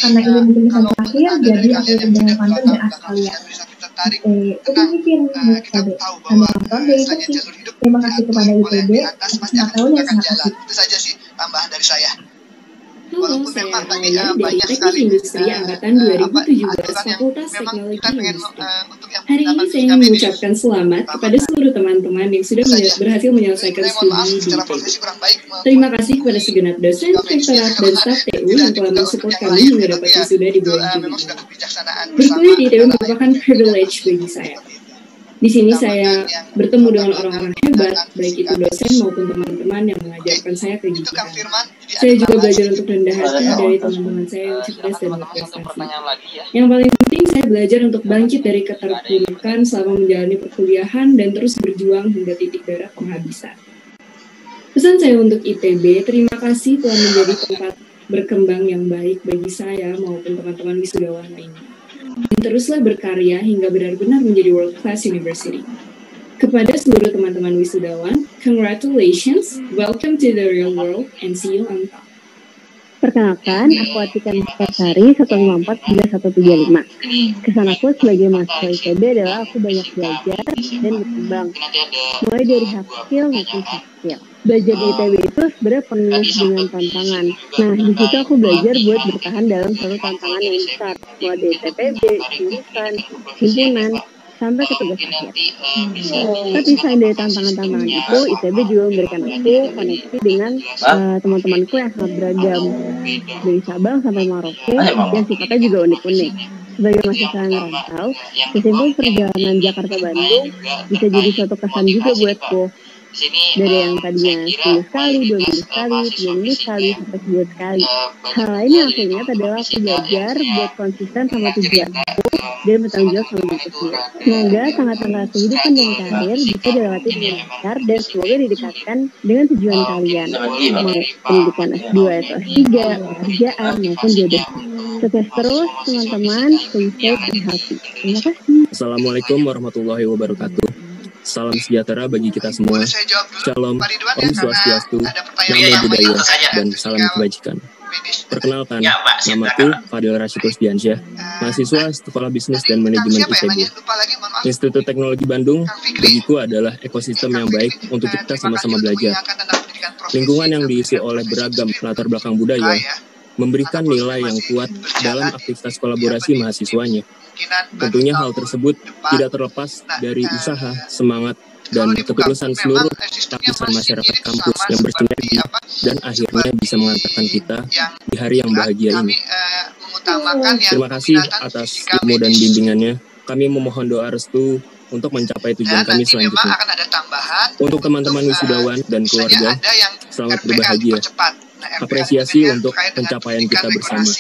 Karena ini mungkin pesan terakhir, jadi aku tutup dengan pantun dan as kalian. Oke, mikir nih ITB. Anda nonton dari Persib. Terima kasih kepada ITB atas pengetahuan yang sangat asik. Itu saja sih tambahan dari saya. Halo, saya Alia dari Teknik Industri Angkatan 2017 Fakultas Teknologi Industri. Hari ini saya ingin mengucapkan selamat kepada seluruh teman-teman yang sudah berhasil menyelesaikan studi di ITB. Terima kasih kepada segenap dosen, rektorat, dan staf TU yang telah mensupport kami hingga dapat wisuda di bulan Juli. Berkuliah di ITB merupakan privilege bagi saya. Di sini saya bertemu dengan orang-orang hebat, baik itu dosen maupun teman-teman yang mengajarkan saya kegigihan. Saya juga belajar untuk rendah hati dari teman-teman saya yang cerdas dan berprestasi. Yang paling penting, saya belajar untuk bangkit dari keterpurukan selama menjalani perkuliahan dan terus berjuang hingga titik darah penghabisan. Pesan saya untuk ITB, terima kasih telah menjadi tempat berkembang yang baik bagi saya maupun teman-teman wisudawan lainnya. Dan teruslah berkarya hingga benar-benar menjadi world class university. Kepada seluruh teman-teman wisudawan, congratulations, welcome to the real world, and see you on top. Perkenalkan, aku Atika Sari 1549135. Kesan aku sebagai mahasiswa ITB adalah aku banyak belajar dan berkembang, mulai dari hasil maupun soft skill. Belajar di ITB itu sebenarnya penuh dengan tantangan. Nah, di situ aku belajar buat bertahan dalam satu tantangan yang besar, mulai dari TPB, jurusan, himpunan, sampai ke tugas akhir. Tapi selain dari tantangan-tantangan itu, ITB juga memberikan aku koneksi dengan teman-temanku yang sangat beragam, dari Sabang sampai Maroke, yang sifatnya juga unik-unik. Sebagai mahasiswa yang merantau, kesimpul perjalanan Jakarta-Bandung bisa jadi suatu kesan juga buatku. Dari yang tadinya 10 sekali, 2 minggu sekali, 3 minggu sekali, sampai sebulan sekali. Hal lain yang aku ingat adalah aku belajar buat konsisten sama tujuanku dan bertanggung jawab sama diri sendiri. Semoga tangga-tangga kehidupan dan karir bisa dilewati dengan lancar dan semoga didekatkan dengan tujuan kalian, mau pendidikan S2 atau S3, pekerjaan maupun jodoh. Sukses terus teman-teman, stay safe and healthy. Terima kasih. Assalamualaikum warahmatullahi wabarakatuh. Salam sejahtera bagi kita semua. Shalom, Om Swastiastu, Namo Buddhaya, dan salam kebajikan. Perkenalkan, namaku Fadil Rashid Rusdiansyah, mahasiswa Sekolah Bisnis dan Manajemen ITB. Institut Teknologi Bandung bagiku adalah ekosistem yang baik untuk kita sama-sama belajar. Lingkungan yang diisi oleh beragam latar belakang budaya memberikan nilai yang kuat dalam aktivitas kolaborasi mahasiswanya. Tentunya hal tersebut tidak terlepas dari usaha, semangat, dan ketulusan seluruh lapisan masyarakat kampus yang bersinergi dan akhirnya bisa mengantarkan kita di hari yang bahagia ini. Terima kasih atas ilmu dan bimbingannya. Kami memohon doa restu untuk mencapai tujuan kami selanjutnya. Untuk teman-teman wisudawan dan keluarga, selamat berbahagia. Apresiasi untuk pencapaian kita bersama.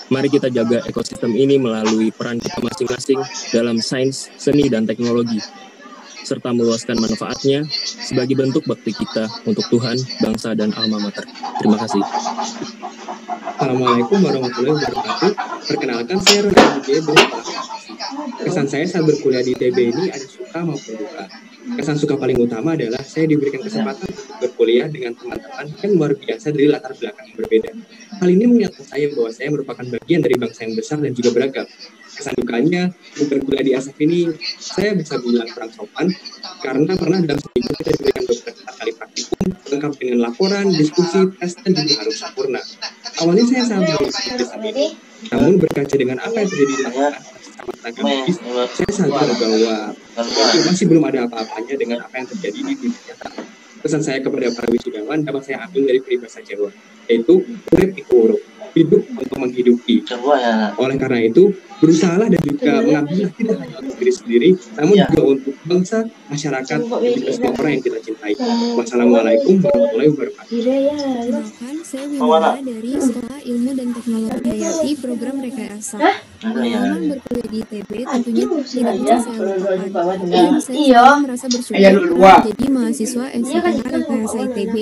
Mari kita jaga ekosistem ini melalui peran kita masing-masing dalam sains, seni, dan teknologi, serta meluaskan manfaatnya sebagai bentuk bakti kita untuk Tuhan, bangsa, dan alma mater. Terima kasih. Assalamualaikum warahmatullahi wabarakatuh. Perkenalkan, saya Roni Abidie. Kesan saya saat berkuliah di ITB ini ada suka maupun duka. Kesan suka paling utama adalah saya diberikan kesempatan berkuliah dengan teman-teman yang luar biasa dari latar belakang yang berbeda. Hal ini mengingatkan saya bahwa saya merupakan bagian dari bangsa yang besar dan juga beragam. Kesan dukanya, berkuliah di SF ini, saya bisa bilang kurang sopan, karena pernah dalam seminggu kita diberikan beberapa kali praktikum, lengkap dengan laporan, diskusi, tes, dan juga harus sempurna. Awalnya saya sangat berpikir ini, namun berkaca dengan apa yang terjadi di lapangan, saya sadar bahwa masih belum ada apa-apanya dengan apa yang terjadi di dunia nyata. Pesan saya kepada para wisudawan dapat saya ambil dari peribahasa Jawa, yaitu urip iku urip, hidup untuk menghidupi. Oleh karena itu, berusahalah dan juga mengabdilah tidak hanya untuk diri sendiri, namun juga untuk bangsa, masyarakat, dan juga semua orang yang kita cintai. Wassalamualaikum warahmatullahi wabarakatuh. saya Winona dari Sekolah Ilmu dan Teknologi Hayati Program Rekayasa. Pengalaman berkuliah di ITB tentunya tidak bisa saya lupakan. Dan saya merasa bersyukur menjadi mahasiswa SITH Rekayasa ITB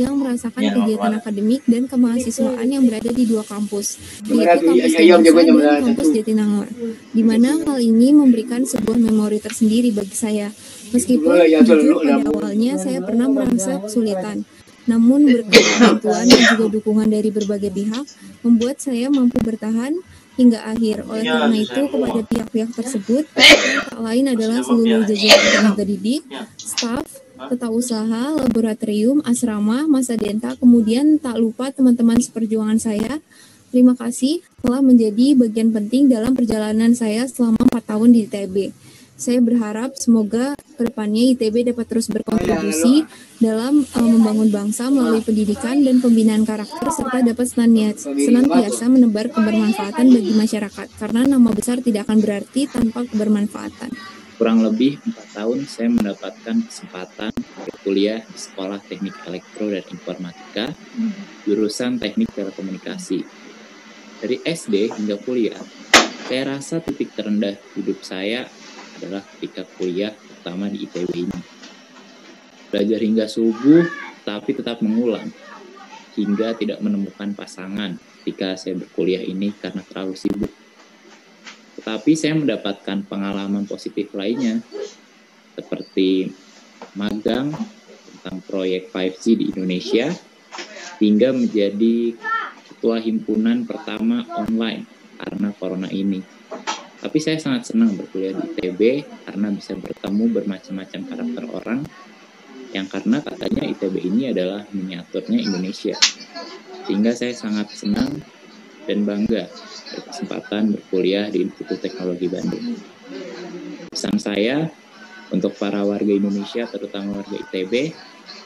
yang merasakan kegiatan akademik dan kemahasiswaan yang berada di dua kampus, yaitu kampus Denpasar dan kampus Jatinangor, di mana hal ini memberikan sebuah memori tersendiri bagi saya. Meskipun jujur pada awalnya saya pernah merasa kesulitan, namun berkat bantuan dan juga dukungan dari berbagai pihak, membuat saya mampu bertahan hingga akhir. Oleh karena itu, kepada pihak-pihak tersebut, yang tak lain adalah seluruh jajaran tenaga didik, staf, tata usaha, laboratorium, asrama, masa denta, kemudian tak lupa teman-teman seperjuangan saya. Terima kasih telah menjadi bagian penting dalam perjalanan saya selama 4 tahun di ITB. Saya berharap semoga kedepannya ITB dapat terus berkontribusi dalam membangun bangsa melalui pendidikan dan pembinaan karakter, serta dapat senantiasa menebar kebermanfaatan bagi masyarakat, karena nama besar tidak akan berarti tanpa kebermanfaatan. Kurang lebih 4 tahun saya mendapatkan kesempatan berkuliah di Sekolah Teknik Elektro dan Informatika, jurusan Teknik Telekomunikasi. Dari SD hingga kuliah, saya rasa titik terendah hidup saya adalah ketika kuliah, terutama di ITB ini. Belajar hingga subuh, tapi tetap mengulang, hingga tidak menemukan pasangan ketika saya berkuliah ini karena terlalu sibuk. Tetapi saya mendapatkan pengalaman positif lainnya, seperti magang tentang proyek 5G di Indonesia, hingga menjadi ketua himpunan pertama online karena corona ini. Tapi saya sangat senang berkuliah di ITB karena bisa bertemu bermacam-macam karakter orang, yang karena katanya ITB ini adalah miniaturnya Indonesia. Sehingga saya sangat senang dan bangga berkesempatan berkuliah di Institut Teknologi Bandung. Pesan saya untuk para warga Indonesia, terutama warga ITB,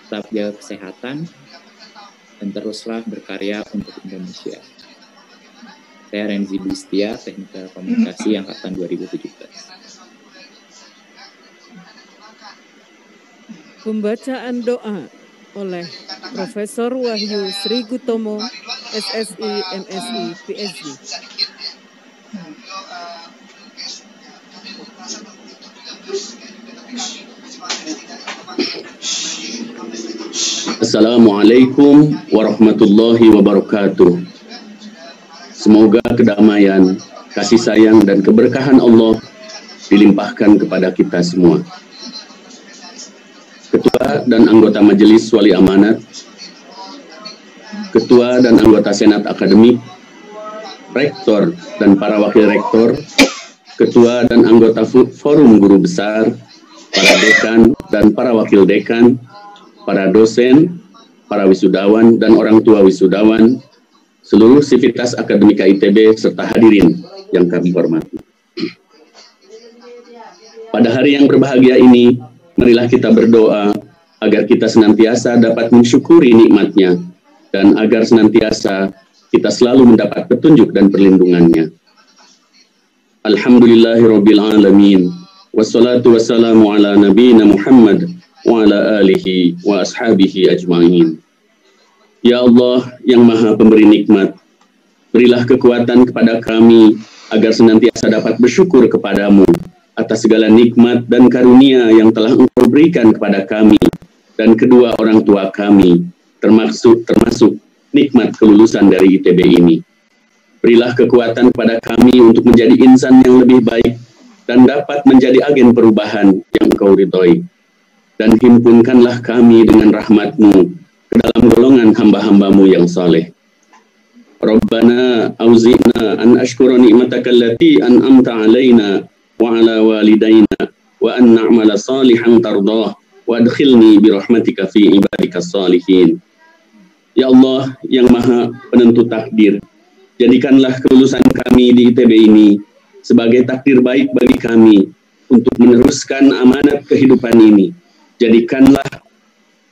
tetap jaga kesehatan dan teruslah berkarya untuk Indonesia. Saya Renzi Bistia, Teknik Telekomunikasi Angkatan 2017. Pembacaan doa oleh Profesor Wahyu Sri Gutomo, SSI, MSI, PhD. Assalamualaikum warahmatullahi wabarakatuh. Semoga kedamaian, kasih sayang, dan keberkahan Allah dilimpahkan kepada kita semua. Ketua dan anggota Majelis Wali Amanat, Ketua dan anggota Senat Akademik, Rektor dan para Wakil Rektor, Ketua dan anggota Forum Guru Besar, para Dekan dan para Wakil Dekan, para dosen, para wisudawan dan orang tua wisudawan, seluruh sivitas akademika ITB, serta hadirin yang kami hormati. Pada hari yang berbahagia ini, marilah kita berdoa agar kita senantiasa dapat mensyukuri nikmat-Nya dan agar senantiasa kita selalu mendapat petunjuk dan perlindungannya. Alhamdulillahirabbil alamin. Wassalatu wassalamu ala nabiyina Muhammad wa ala alihi wa ashabihi ajma'in. Ya Allah yang Maha Pemberi nikmat, berilah kekuatan kepada kami agar senantiasa dapat bersyukur kepadamu atas segala nikmat dan karunia yang telah Engkau berikan kepada kami dan kedua orang tua kami, termasuk nikmat kelulusan dari ITB ini. Berilah kekuatan kepada kami untuk menjadi insan yang lebih baik dan dapat menjadi agen perubahan yang Engkau ridhoi. Dan himpunkanlah kami dengan rahmat-Mu ke dalam golongan hamba-hamba-Mu yang saleh. Rabbana auzi'na an ashkura ni'mataka allati an'amta 'alaina wa 'ala walidayna wa an na'mala salihan tardah wa adkhilni bi rahmatika fi ibadikas salihin. Ya Allah yang Maha Penentu takdir, jadikanlah kelulusan kami di ITB ini sebagai takdir baik bagi kami untuk meneruskan amanat kehidupan ini. Jadikanlah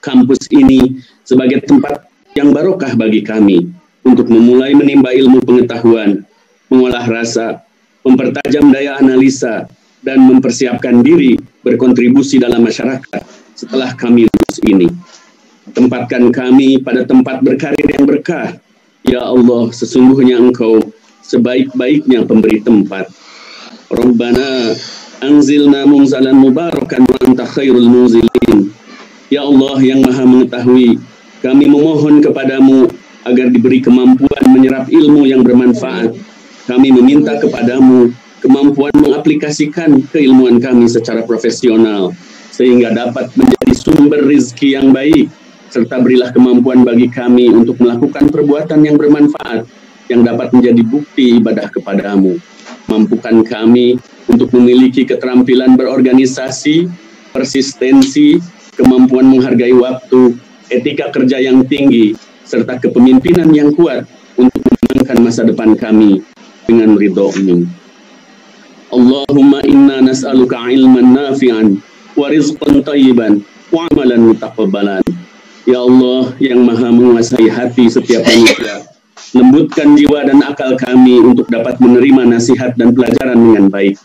kampus ini sebagai tempat yang barokah bagi kami untuk memulai menimba ilmu pengetahuan, mengolah rasa, mempertajam daya analisa, dan mempersiapkan diri berkontribusi dalam masyarakat setelah kami lulus ini. Tempatkan kami pada tempat berkarir yang berkah. Ya Allah, sesungguhnya Engkau sebaik-baiknya pemberi tempat. Rabbana anzilna munzalan mubarakan wa anta khairul munzilin. Ya Allah yang maha mengetahui, kami memohon kepadamu agar diberi kemampuan menyerap ilmu yang bermanfaat. Kami meminta kepadamu kemampuan mengaplikasikan keilmuan kami secara profesional, sehingga dapat menjadi sumber rizki yang baik, serta berilah kemampuan bagi kami untuk melakukan perbuatan yang bermanfaat, yang dapat menjadi bukti ibadah kepadamu. Mampukan kami untuk memiliki keterampilan berorganisasi, persistensi, kemampuan menghargai waktu, etika kerja yang tinggi, serta kepemimpinan yang kuat untuk memenangkan masa depan kami dengan ridho-Mu. Allahumma inna nas'aluka ilman nafi'an wa rizqan tayyiban wa amalan mutaqabbalan. Ya Allah yang maha menguasai hati setiap manusia, lembutkan jiwa dan akal kami untuk dapat menerima nasihat dan pelajaran dengan baik.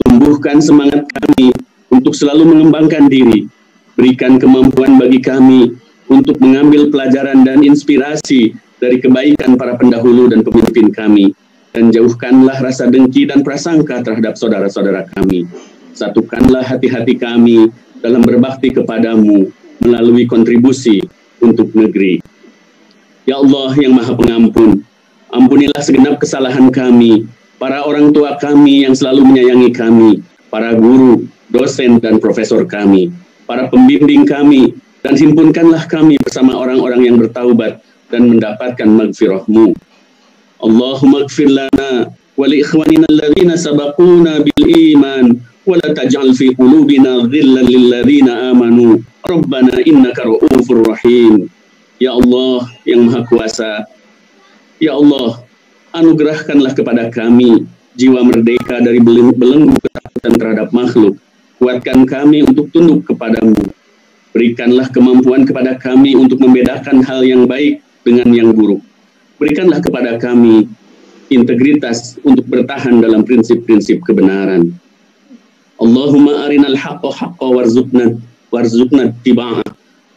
Tumbuhkan semangat kami untuk selalu mengembangkan diri. Berikan kemampuan bagi kami untuk mengambil pelajaran dan inspirasi dari kebaikan para pendahulu dan pemimpin kami. Dan jauhkanlah rasa dengki dan prasangka terhadap saudara-saudara kami. Satukanlah hati-hati kami dalam berbakti kepadamu melalui kontribusi untuk negeri. Ya Allah yang maha pengampun, ampunilah segenap kesalahan kami, para orang tua kami yang selalu menyayangi kami, para guru, dosen, dan profesor kami, para pembimbing kami, dan himpunkanlah kami bersama orang-orang yang bertaubat dan mendapatkan maghfirah-Mu. Allahumma ighfir lana wa li ikhwanina alladhina sabaquna bil iman wa la taj'al fi qulubina dhillan lil ladzina amanu rabbana innaka ra'ufur rahim. Ya Allah yang maha kuasa, ya Allah, anugerahkanlah kepada kami jiwa merdeka dari belenggu ketakutan terhadap makhluk. Kuatkan kami untuk tunduk kepadamu. Berikanlah kemampuan kepada kami untuk membedakan hal yang baik dengan yang buruk. Berikanlah kepada kami integritas untuk bertahan dalam prinsip-prinsip kebenaran. Allahumma arinal haqqa haqqa warzuqna tiba'ah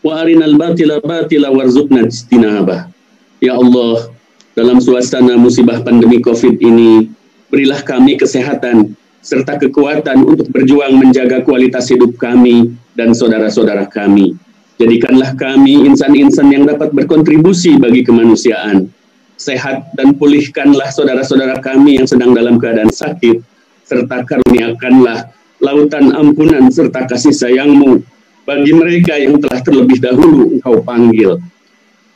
wa arinal batila batila warzuqna istinabah. Ya Allah, dalam suasana musibah pandemi Covid ini, berilah kami kesehatan serta kekuatan untuk berjuang menjaga kualitas hidup kami dan saudara-saudara kami. Jadikanlah kami insan-insan yang dapat berkontribusi bagi kemanusiaan. Sehat dan pulihkanlah saudara-saudara kami yang sedang dalam keadaan sakit, serta karuniakanlah lautan ampunan serta kasih sayang-Mu bagi mereka yang telah terlebih dahulu Engkau panggil.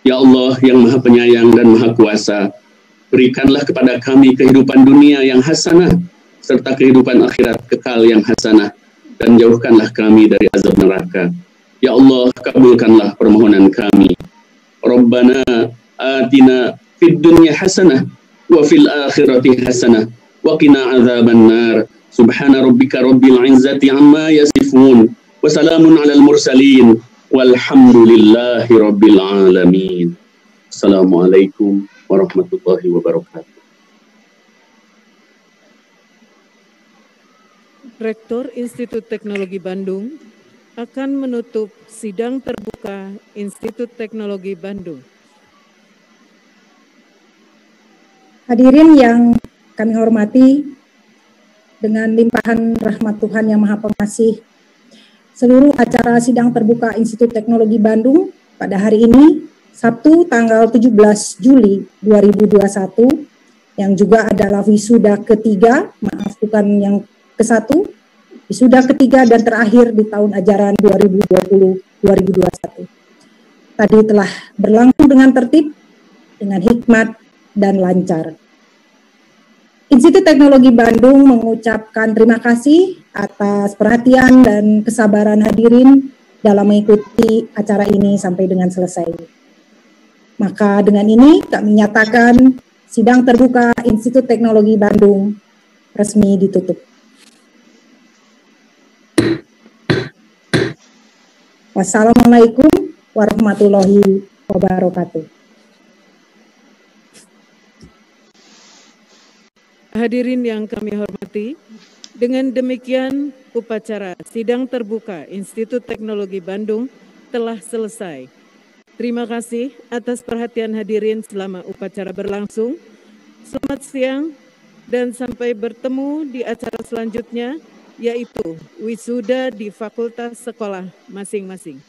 Ya Allah yang maha penyayang dan maha kuasa, berikanlah kepada kami kehidupan dunia yang hasanah, serta kehidupan akhirat kekal yang hasanah, dan jauhkanlah kami dari azab neraka. Ya Allah, kabulkanlah permohonan kami. Rabbana atina fid dunya hasanah wa fil akhirati hasanah wa qina adzaban nar. Subhana rabbika rabbil izzati amma yasifun wa salamun alal mursalin walhamdulillahi rabbil alamin. Assalamualaikum warahmatullahi wabarakatuh. Rektor Institut Teknologi Bandung akan menutup sidang terbuka Institut Teknologi Bandung. Hadirin yang kami hormati, dengan limpahan rahmat Tuhan yang Maha Pengasih, seluruh acara sidang terbuka Institut Teknologi Bandung pada hari ini, Sabtu tanggal 17 Juli 2021, yang juga adalah wisuda ketiga, maaf bukan yang ke-1, wisuda ketiga dan terakhir di tahun ajaran 2020-2021. Tadi telah berlangsung dengan tertib, dengan hikmat, dan lancar. Institut Teknologi Bandung mengucapkan terima kasih atas perhatian dan kesabaran hadirin dalam mengikuti acara ini sampai dengan selesai. Maka dengan ini kami nyatakan sidang terbuka Institut Teknologi Bandung resmi ditutup. Wassalamualaikum warahmatullahi wabarakatuh. Hadirin yang kami hormati, dengan demikian upacara sidang terbuka Institut Teknologi Bandung telah selesai. Terima kasih atas perhatian hadirin selama upacara berlangsung. Selamat siang dan sampai bertemu di acara selanjutnya, yaitu wisuda di fakultas sekolah masing-masing.